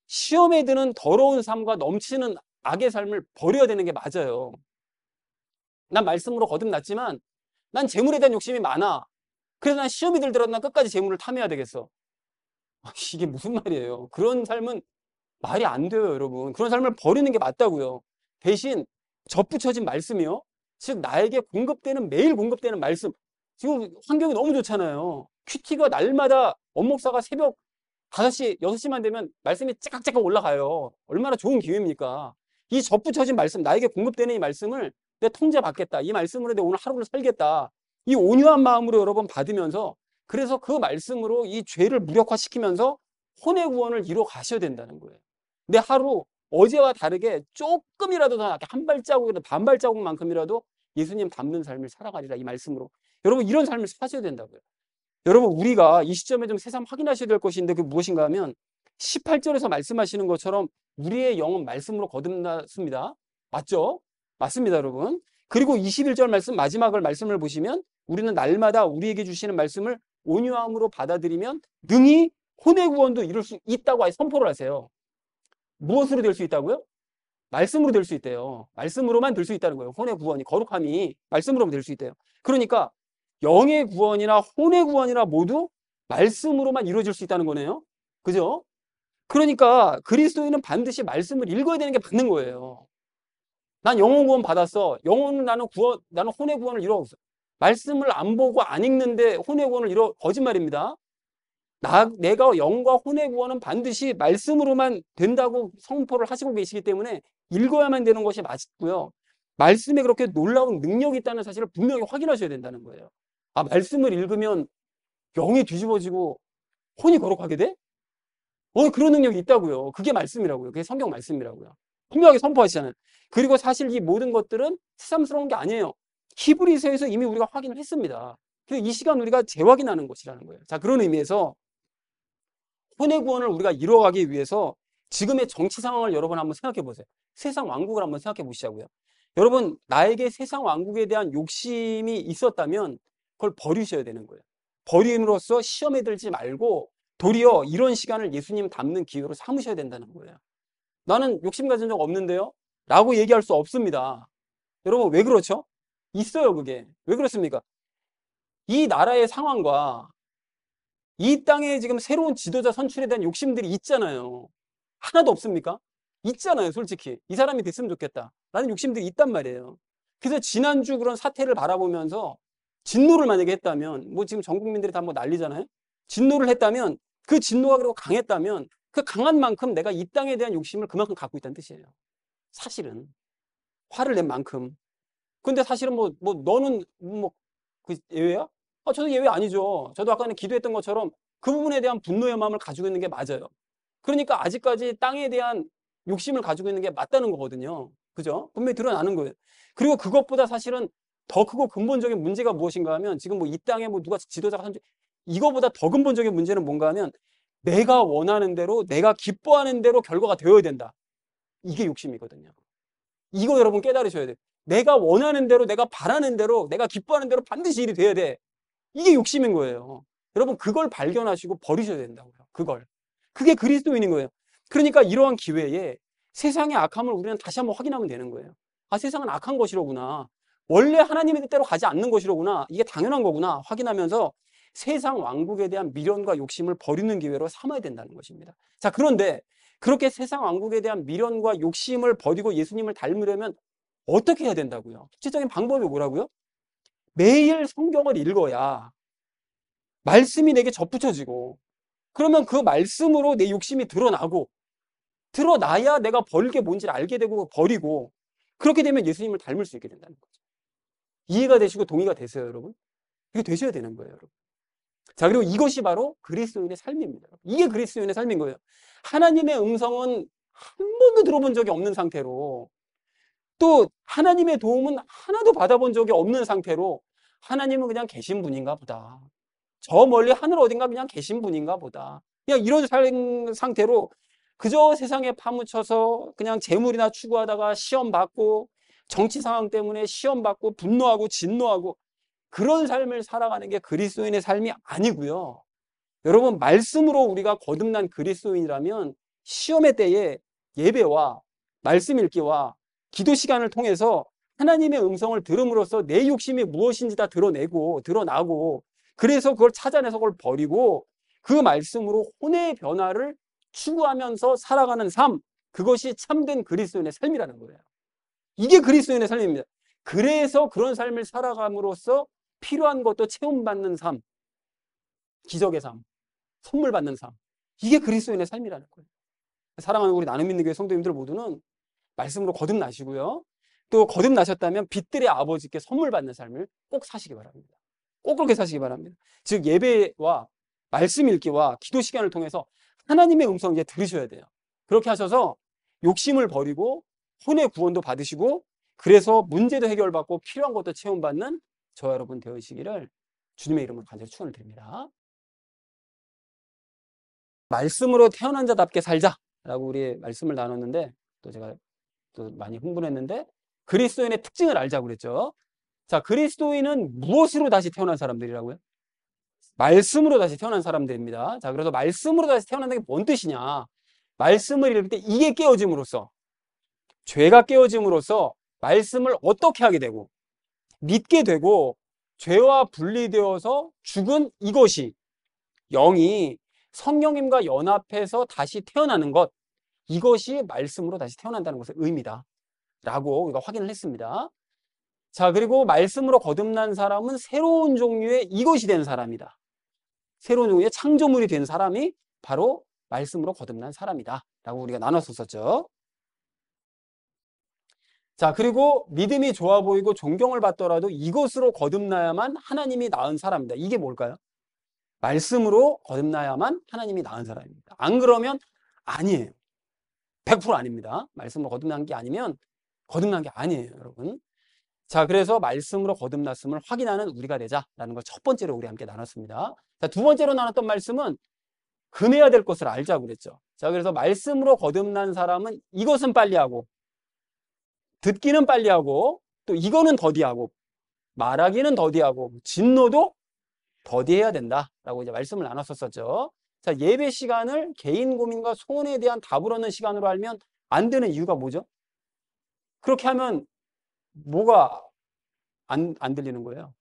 시험에 드는 더러운 삶과 넘치는 악의 삶을 버려야 되는 게 맞아요. 난 말씀으로 거듭났지만 난 재물에 대한 욕심이 많아. 그래서 난 시험이 들더라도 난 끝까지 재물을 탐해야 되겠어. 이게 무슨 말이에요? 그런 삶은 말이 안 돼요, 여러분. 그런 삶을 버리는 게 맞다고요. 대신 접붙여진 말씀이요. 즉 나에게 공급되는 매일 공급되는 말씀. 지금 환경이 너무 좋잖아요. 큐티가 날마다 원목사가 새벽 5시, 6시만 되면 말씀이 째깍째깍 올라가요. 얼마나 좋은 기회입니까? 이 접붙여진 말씀, 나에게 공급되는 이 말씀을 내 통제 받겠다. 이 말씀으로 내 오늘 하루를 살겠다. 이 온유한 마음으로 여러분 받으면서 그래서 그 말씀으로 이 죄를 무력화시키면서 혼의 구원을 이뤄 가셔야 된다는 거예요. 내 하루 어제와 다르게 조금이라도 더 낫게 한 발자국이라도 반 발자국만큼이라도 예수님 닮는 삶을 살아가리라 이 말씀으로. 여러분 이런 삶을 사셔야 된다고요. 여러분 우리가 이 시점에 좀 새삼 확인하셔야 될 것인데 그게 무엇인가 하면 18절에서 말씀하시는 것처럼 우리의 영은 말씀으로 거듭났습니다. 맞죠? 맞습니다, 여러분. 그리고 21절 말씀 마지막을 말씀을 보시면 우리는 날마다 우리에게 주시는 말씀을 온유함으로 받아들이면 능히 혼의 구원도 이룰 수 있다고 선포를 하세요. 무엇으로 될 수 있다고요? 말씀으로 될 수 있대요. 말씀으로만 될 수 있다는 거예요. 혼의 구원이, 거룩함이 말씀으로만 될 수 있대요. 그러니까 영의 구원이나 혼의 구원이나 모두 말씀으로만 이루어질 수 있다는 거네요. 그죠? 그러니까 그리스도인은 반드시 말씀을 읽어야 되는 게 맞는 거예요. 난 영혼 구원 받았어. 영혼은 나는 혼의 구원을 이루었어. 말씀을 안 보고 안 읽는데 혼의 구원을 이루어 거짓말입니다. 내가 영과 혼의 구원은 반드시 말씀으로만 된다고 선포를 하시고 계시기 때문에 읽어야만 되는 것이 맞고요. 말씀에 그렇게 놀라운 능력이 있다는 사실을 분명히 확인하셔야 된다는 거예요. 말씀을 읽으면 영이 뒤집어지고 혼이 거룩하게 돼? 그런 능력이 있다고요. 그게 말씀이라고요. 그게 성경 말씀이라고요. 분명하게 선포하시잖아요. 그리고 사실 이 모든 것들은 새삼스러운 게 아니에요. 히브리서에서 이미 우리가 확인을 했습니다. 이 시간 우리가 재확인하는 것이라는 거예요. 자, 그런 의미에서 혼의 구원을 우리가 이루어가기 위해서 지금의 정치 상황을 여러분 한번 생각해 보세요. 세상 왕국을 한번 생각해 보시자고요. 여러분, 나에게 세상 왕국에 대한 욕심이 있었다면 그걸 버리셔야 되는 거예요. 버림으로써 시험에 들지 말고 도리어 이런 시간을 예수님 닮는 기회로 삼으셔야 된다는 거예요. 나는 욕심 가진 적 없는데요? 라고 얘기할 수 없습니다. 여러분, 왜 그렇죠? 있어요, 그게. 왜 그렇습니까? 이 나라의 상황과 이 땅에 지금 새로운 지도자 선출에 대한 욕심들이 있잖아요. 하나도 없습니까? 있잖아요, 솔직히. 이 사람이 됐으면 좋겠다. 라는 욕심들이 있단 말이에요. 그래서 지난주 그런 사태를 바라보면서 진노를 만약에 했다면, 뭐 지금 전 국민들이 다 뭐 난리잖아요? 진노를 했다면, 그 진노가 그리고 강했다면, 그 강한 만큼 내가 이 땅에 대한 욕심을 그만큼 갖고 있다는 뜻이에요. 사실은. 화를 낸 만큼. 근데 사실은 너는 그 예외야? 저도 예외 아니죠. 저도 아까 기도했던 것처럼 그 부분에 대한 분노의 마음을 가지고 있는 게 맞아요. 그러니까 아직까지 땅에 대한 욕심을 가지고 있는 게 맞다는 거거든요. 그죠? 분명히 드러나는 거예요. 그리고 그것보다 사실은 더 크고 근본적인 문제가 무엇인가 하면 지금 이 땅에 누가 지도자가 이거보다 더 근본적인 문제는 뭔가 하면 내가 원하는 대로 내가 기뻐하는 대로 결과가 되어야 된다. 이게 욕심이거든요. 이거 여러분 깨달으셔야 돼요. 내가 원하는 대로 내가 바라는 대로 내가 기뻐하는 대로 반드시 일이 돼야 돼. 이게 욕심인 거예요. 여러분 그걸 발견하시고 버리셔야 된다고요. 그걸. 그게 그리스도인인 거예요. 그러니까 이러한 기회에 세상의 악함을 우리는 다시 한번 확인하면 되는 거예요. 아, 세상은 악한 것이로구나. 원래 하나님의 뜻대로 가지 않는 것이로구나. 이게 당연한 거구나. 확인하면서 세상 왕국에 대한 미련과 욕심을 버리는 기회로 삼아야 된다는 것입니다. 자, 그런데 그렇게 세상 왕국에 대한 미련과 욕심을 버리고 예수님을 닮으려면 어떻게 해야 된다고요? 구체적인 방법이 뭐라고요? 매일 성경을 읽어야 말씀이 내게 접붙여지고 그러면 그 말씀으로 내 욕심이 드러나야 내가 버릴 게 뭔지를 알게 되고 버리고 그렇게 되면 예수님을 닮을 수 있게 된다는 거죠. 이해가 되시고 동의가 되세요, 여러분? 이게 되셔야 되는 거예요, 여러분. 자, 그리고 이것이 바로 그리스도인의 삶입니다. 이게 그리스도인의 삶인 거예요. 하나님의 음성은 한 번도 들어본 적이 없는 상태로 또 하나님의 도움은 하나도 받아본 적이 없는 상태로 하나님은 그냥 계신 분인가 보다. 저 멀리 하늘 어딘가 그냥 계신 분인가 보다. 그냥 이런 상태로 그저 세상에 파묻혀서 그냥 재물이나 추구하다가 시험 받고 정치 상황 때문에 시험 받고 분노하고 진노하고 그런 삶을 살아가는 게 그리스도인의 삶이 아니고요. 여러분 말씀으로 우리가 거듭난 그리스도인이라면 시험의 때에 예배와 말씀 읽기와 기도 시간을 통해서 하나님의 음성을 들음으로써 내 욕심이 무엇인지 다 드러나고 그래서 그걸 찾아내서 그걸 버리고 그 말씀으로 혼의 변화를 추구하면서 살아가는 삶, 그것이 참된 그리스도인의 삶이라는 거예요. 이게 그리스도인의 삶입니다. 그래서 그런 삶을 살아감으로써 필요한 것도 체험받는 삶, 기적의 삶, 선물 받는 삶. 이게 그리스도인의 삶이라는 거예요. 사랑하는 우리 나눔 있는 교회 성도님들 모두는 말씀으로 거듭나시고요. 또 거듭나셨다면 빛들의 아버지께 선물 받는 삶을 꼭 사시기 바랍니다. 꼭 그렇게 사시기 바랍니다. 즉 예배와 말씀 읽기와 기도 시간을 통해서 하나님의 음성 이제 들으셔야 돼요. 그렇게 하셔서 욕심을 버리고 혼의 구원도 받으시고 그래서 문제도 해결받고 필요한 것도 체험받는 저와 여러분 되시기를 주님의 이름으로 간절히 축원을 드립니다. 말씀으로 태어난 자답게 살자라고 우리 말씀을 나눴는데 또 제가 또 많이 흥분했는데 그리스도인의 특징을 알자고 그랬죠. 자, 그리스도인은 무엇으로 다시 태어난 사람들이라고요? 말씀으로 다시 태어난 사람들입니다. 자, 그래서 말씀으로 다시 태어난다는 게 뭔 뜻이냐? 말씀을 읽을 때 이게 깨어짐으로써 죄가 깨어짐으로써 말씀을 어떻게 하게 되고 믿게 되고 죄와 분리되어서 죽은 이것이 영이 성령님과 연합해서 다시 태어나는 것 이것이 말씀으로 다시 태어난다는 것의 의미다 라고 우리가 확인을 했습니다. 자, 그리고 말씀으로 거듭난 사람은 새로운 종류의 이것이 된 사람이다. 새로운 종류의 창조물이 된 사람이 바로 말씀으로 거듭난 사람이다 라고 우리가 나눴었죠. 자, 그리고 믿음이 좋아 보이고 존경을 받더라도 이것으로 거듭나야만 하나님이 낳은 사람이다. 이게 뭘까요? 말씀으로 거듭나야만 하나님이 낳은 사람입니다. 안 그러면 아니에요. 100% 아닙니다. 말씀으로 거듭난 게 아니면 거듭난 게 아니에요, 여러분. 자, 그래서 말씀으로 거듭났음을 확인하는 우리가 되자라는 걸 첫 번째로 우리 함께 나눴습니다. 자, 두 번째로 나눴던 말씀은 금해야 될 것을 알자고 그랬죠. 자, 그래서 말씀으로 거듭난 사람은 이것은 빨리 하고 듣기는 빨리 하고 또 이거는 더디하고 말하기는 더디하고 진노도 더디해야 된다라고 이제 말씀을 나눴었죠. 자, 예배 시간을 개인 고민과 소원에 대한 답을 얻는 시간으로 알면 안 되는 이유가 뭐죠? 그렇게 하면 뭐가 안 들리는 거예요?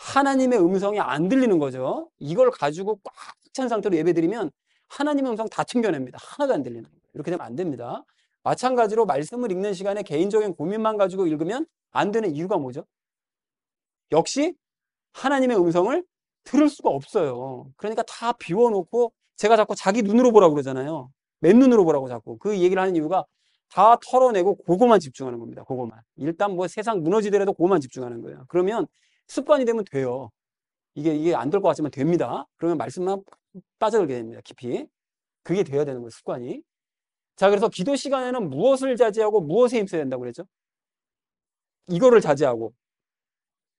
하나님의 음성이 안 들리는 거죠. 이걸 가지고 꽉 찬 상태로 예배드리면 하나님의 음성 다 튕겨냅니다. 하나도 안 들리는 거예요. 이렇게 되면 안 됩니다. 마찬가지로 말씀을 읽는 시간에 개인적인 고민만 가지고 읽으면 안 되는 이유가 뭐죠? 역시 하나님의 음성을 들을 수가 없어요. 그러니까 다 비워놓고 제가 자꾸 자기 눈으로 보라고 그러잖아요. 맨눈으로 보라고 자꾸. 그 얘기를 하는 이유가 다 털어내고 그거만 집중하는 겁니다. 그거만. 일단 뭐 세상 무너지더라도 그거만 집중하는 거예요. 그러면 습관이 되면 돼요. 이게 안 될 것 같지만 됩니다. 그러면 말씀만 빠져들게 됩니다. 깊이. 그게 돼야 되는 거예요. 습관이. 자, 그래서 기도 시간에는 무엇을 자제하고 무엇에 힘써야 된다고 그랬죠? 이거를 자제하고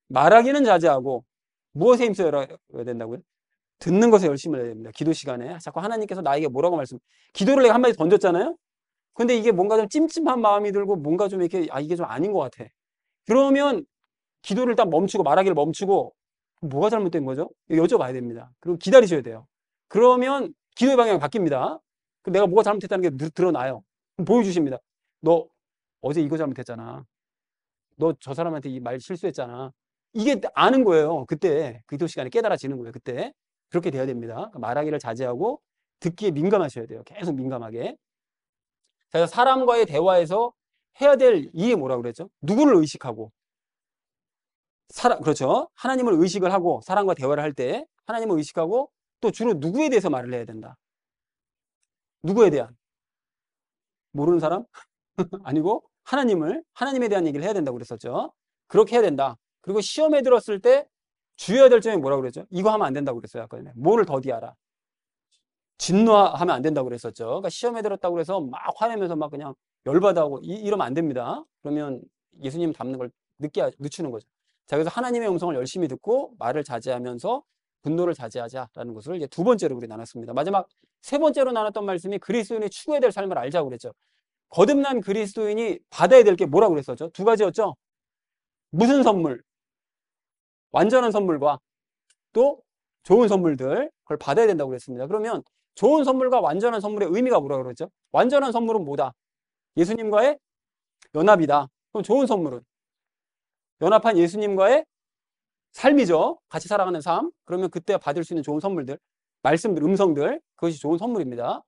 말하기는 자제하고 무엇에 힘써야 된다고요? 듣는 것에 열심을 해야 됩니다. 기도 시간에. 자꾸 하나님께서 나에게 뭐라고 기도를 내가 한마디 던졌잖아요? 근데 이게 뭔가 좀 찜찜한 마음이 들고 뭔가 좀 이렇게, 이게 좀 아닌 것 같아. 그러면 기도를 일단 멈추고 말하기를 멈추고 뭐가 잘못된 거죠? 여쭤봐야 됩니다. 그리고 기다리셔야 돼요. 그러면 기도의 방향이 바뀝니다. 내가 뭐가 잘못했다는 게 드러나요. 그럼 보여주십니다. 너 어제 이거 잘못했잖아. 너 저 사람한테 이 말 실수했잖아. 이게 아는 거예요. 그때 기도 시간에 깨달아지는 거예요. 그때 그렇게 돼야 됩니다. 말하기를 자제하고 듣기에 민감하셔야 돼요. 계속 민감하게. 자, 사람과의 대화에서 해야 될 일이 뭐라고 그랬죠? 누구를 의식하고 그렇죠. 하나님을 의식을 하고 사람과 대화를 할 때 하나님을 의식하고 또 주로 누구에 대해서 말을 해야 된다. 누구에 대한? 모르는 사람? 아니고 하나님에 대한 얘기를 해야 된다고 그랬었죠. 그렇게 해야 된다. 그리고 시험에 들었을 때 주의해야 될 점이 뭐라고 그랬죠? 이거 하면 안 된다고 그랬어요. 아까 전에. 뭐를 더디하라. 진노하면 안 된다고 그랬었죠. 그러니까 시험에 들었다고 그래서 막 화내면서 막 그냥 열받아하고 이러면 안 됩니다. 그러면 예수님 닮는 걸 늦추는 거죠. 자, 그래서 하나님의 음성을 열심히 듣고 말을 자제하면서 분노를 자제하자라는 것을 이제 두 번째로 우리 나눴습니다. 마지막 세 번째로 나눴던 말씀이 그리스도인이 추구해야 될 삶을 알자고 그랬죠. 거듭난 그리스도인이 받아야 될 게 뭐라고 그랬었죠? 두 가지였죠. 무슨 선물? 완전한 선물과 또 좋은 선물들, 그걸 받아야 된다고 그랬습니다. 그러면 좋은 선물과 완전한 선물의 의미가 뭐라고 그랬죠? 완전한 선물은 뭐다? 예수님과의 연합이다. 그럼 좋은 선물은 연합한 예수님과의 삶이죠. 같이 살아가는 삶. 그러면 그때 받을 수 있는 좋은 선물들, 말씀들, 음성들, 그것이 좋은 선물입니다.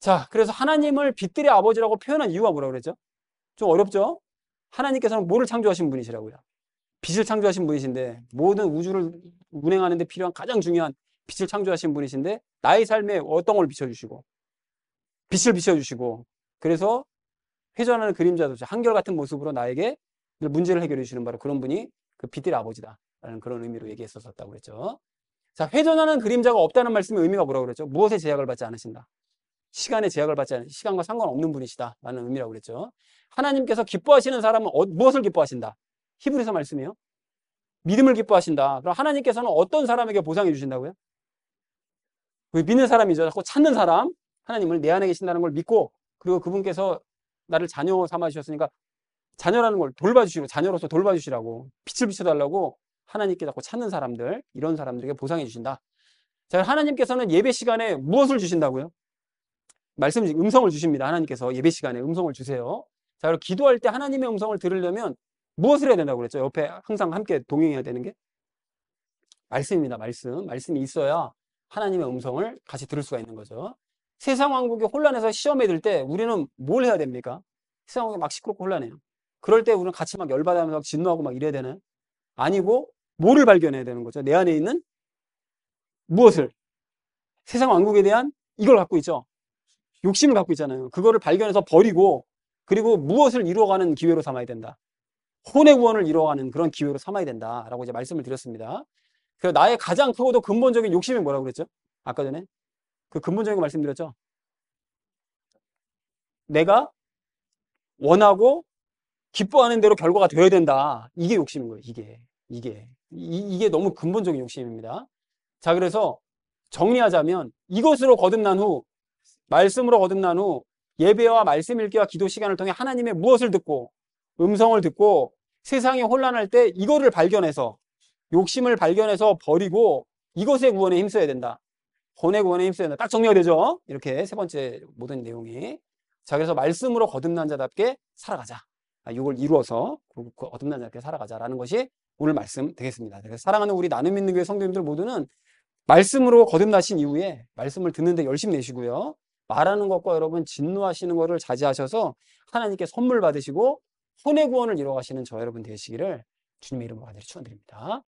자, 그래서 하나님을 빛들의 아버지라고 표현한 이유가 뭐라고 그랬죠? 좀 어렵죠? 하나님께서는 뭐를 창조하신 분이시라고요? 빛을 창조하신 분이신데 모든 우주를 운행하는 데 필요한 가장 중요한 빛을 창조하신 분이신데 나의 삶에 어떤 걸 비춰주시고 빛을 비춰주시고 그래서 회전하는 그림자도 한결같은 모습으로 나에게 늘 문제를 해결해 주시는 바로 그런 분이 그 빛들의 아버지다라는 그런 의미로 얘기했었다고 그랬죠. 자, 회전하는 그림자가 없다는 말씀의 의미가 뭐라고 그랬죠? 무엇에 제약을 받지 않으신다. 시간에 제약을 받지 않으신다. 시간과 상관없는 분이시다라는 의미라고 그랬죠. 하나님께서 기뻐하시는 사람은 무엇을 기뻐하신다? 히브리서 말씀이요. 믿음을 기뻐하신다. 그럼 하나님께서는 어떤 사람에게 보상해 주신다고요? 믿는 사람이죠. 자꾸 찾는 사람. 하나님을 내 안에 계신다는 걸 믿고 그리고 그분께서 나를 자녀 삼아 주셨으니까 자녀라는 걸 돌봐주시고 자녀로서 돌봐주시라고 빛을 비춰달라고 하나님께 자꾸 찾는 사람들 이런 사람들에게 보상해 주신다. 자, 하나님께서는 예배 시간에 무엇을 주신다고요? 음성을 주십니다. 하나님께서 예배 시간에 음성을 주세요. 자, 그리고 기도할 때 하나님의 음성을 들으려면 무엇을 해야 된다고 그랬죠? 옆에 항상 함께 동행해야 되는 게 말씀입니다. 말씀이 있어야 하나님의 음성을 같이 들을 수가 있는 거죠. 세상 왕국이 혼란해서 시험에 들 때 우리는 뭘 해야 됩니까? 세상 왕국이 막 시끄럽고 혼란해요. 그럴 때 우리는 같이 막 열받으면서 진노하고 막 이래야 되나요? 아니고 뭐를 발견해야 되는 거죠? 내 안에 있는 무엇을? 세상 왕국에 대한 이걸 갖고 있죠. 욕심을 갖고 있잖아요. 그거를 발견해서 버리고 그리고 무엇을 이루어가는 기회로 삼아야 된다. 혼의 구원을 이루어가는 그런 기회로 삼아야 된다라고 이제 말씀을 드렸습니다. 그래서 나의 가장 크고도 근본적인 욕심이 뭐라고 그랬죠? 아까 전에 그 근본적인 거 말씀드렸죠. 내가 원하고 기뻐하는 대로 결과가 되어야 된다. 이게 욕심인 거예요. 이게 너무 근본적인 욕심입니다. 자, 그래서 정리하자면 이것으로 거듭난 후 말씀으로 거듭난 후 예배와 말씀 읽기와 기도 시간을 통해 하나님의 무엇을 듣고 음성을 듣고 세상이 혼란할 때 이거를 발견해서 욕심을 발견해서 버리고 이것의 구원에 힘써야 된다. 혼의 구원에 힘써야 된다. 딱 정리가 되죠? 이렇게 세 번째 모든 내용이. 자, 그래서 말씀으로 거듭난 자답게 살아가자. 이걸 이루어서 거듭난 자답게 살아가자라는 것이 오늘 말씀 되겠습니다. 그래서 사랑하는 우리 나눔 있는 교회 성도님들 모두는 말씀으로 거듭나신 이후에 말씀을 듣는데 열심 내시고요. 말하는 것과 여러분 진노하시는 것을 자제하셔서 하나님께 선물 받으시고 혼의 구원을 이뤄가시는 저 여러분 되시기를 주님의 이름으로 간절히 축원드립니다.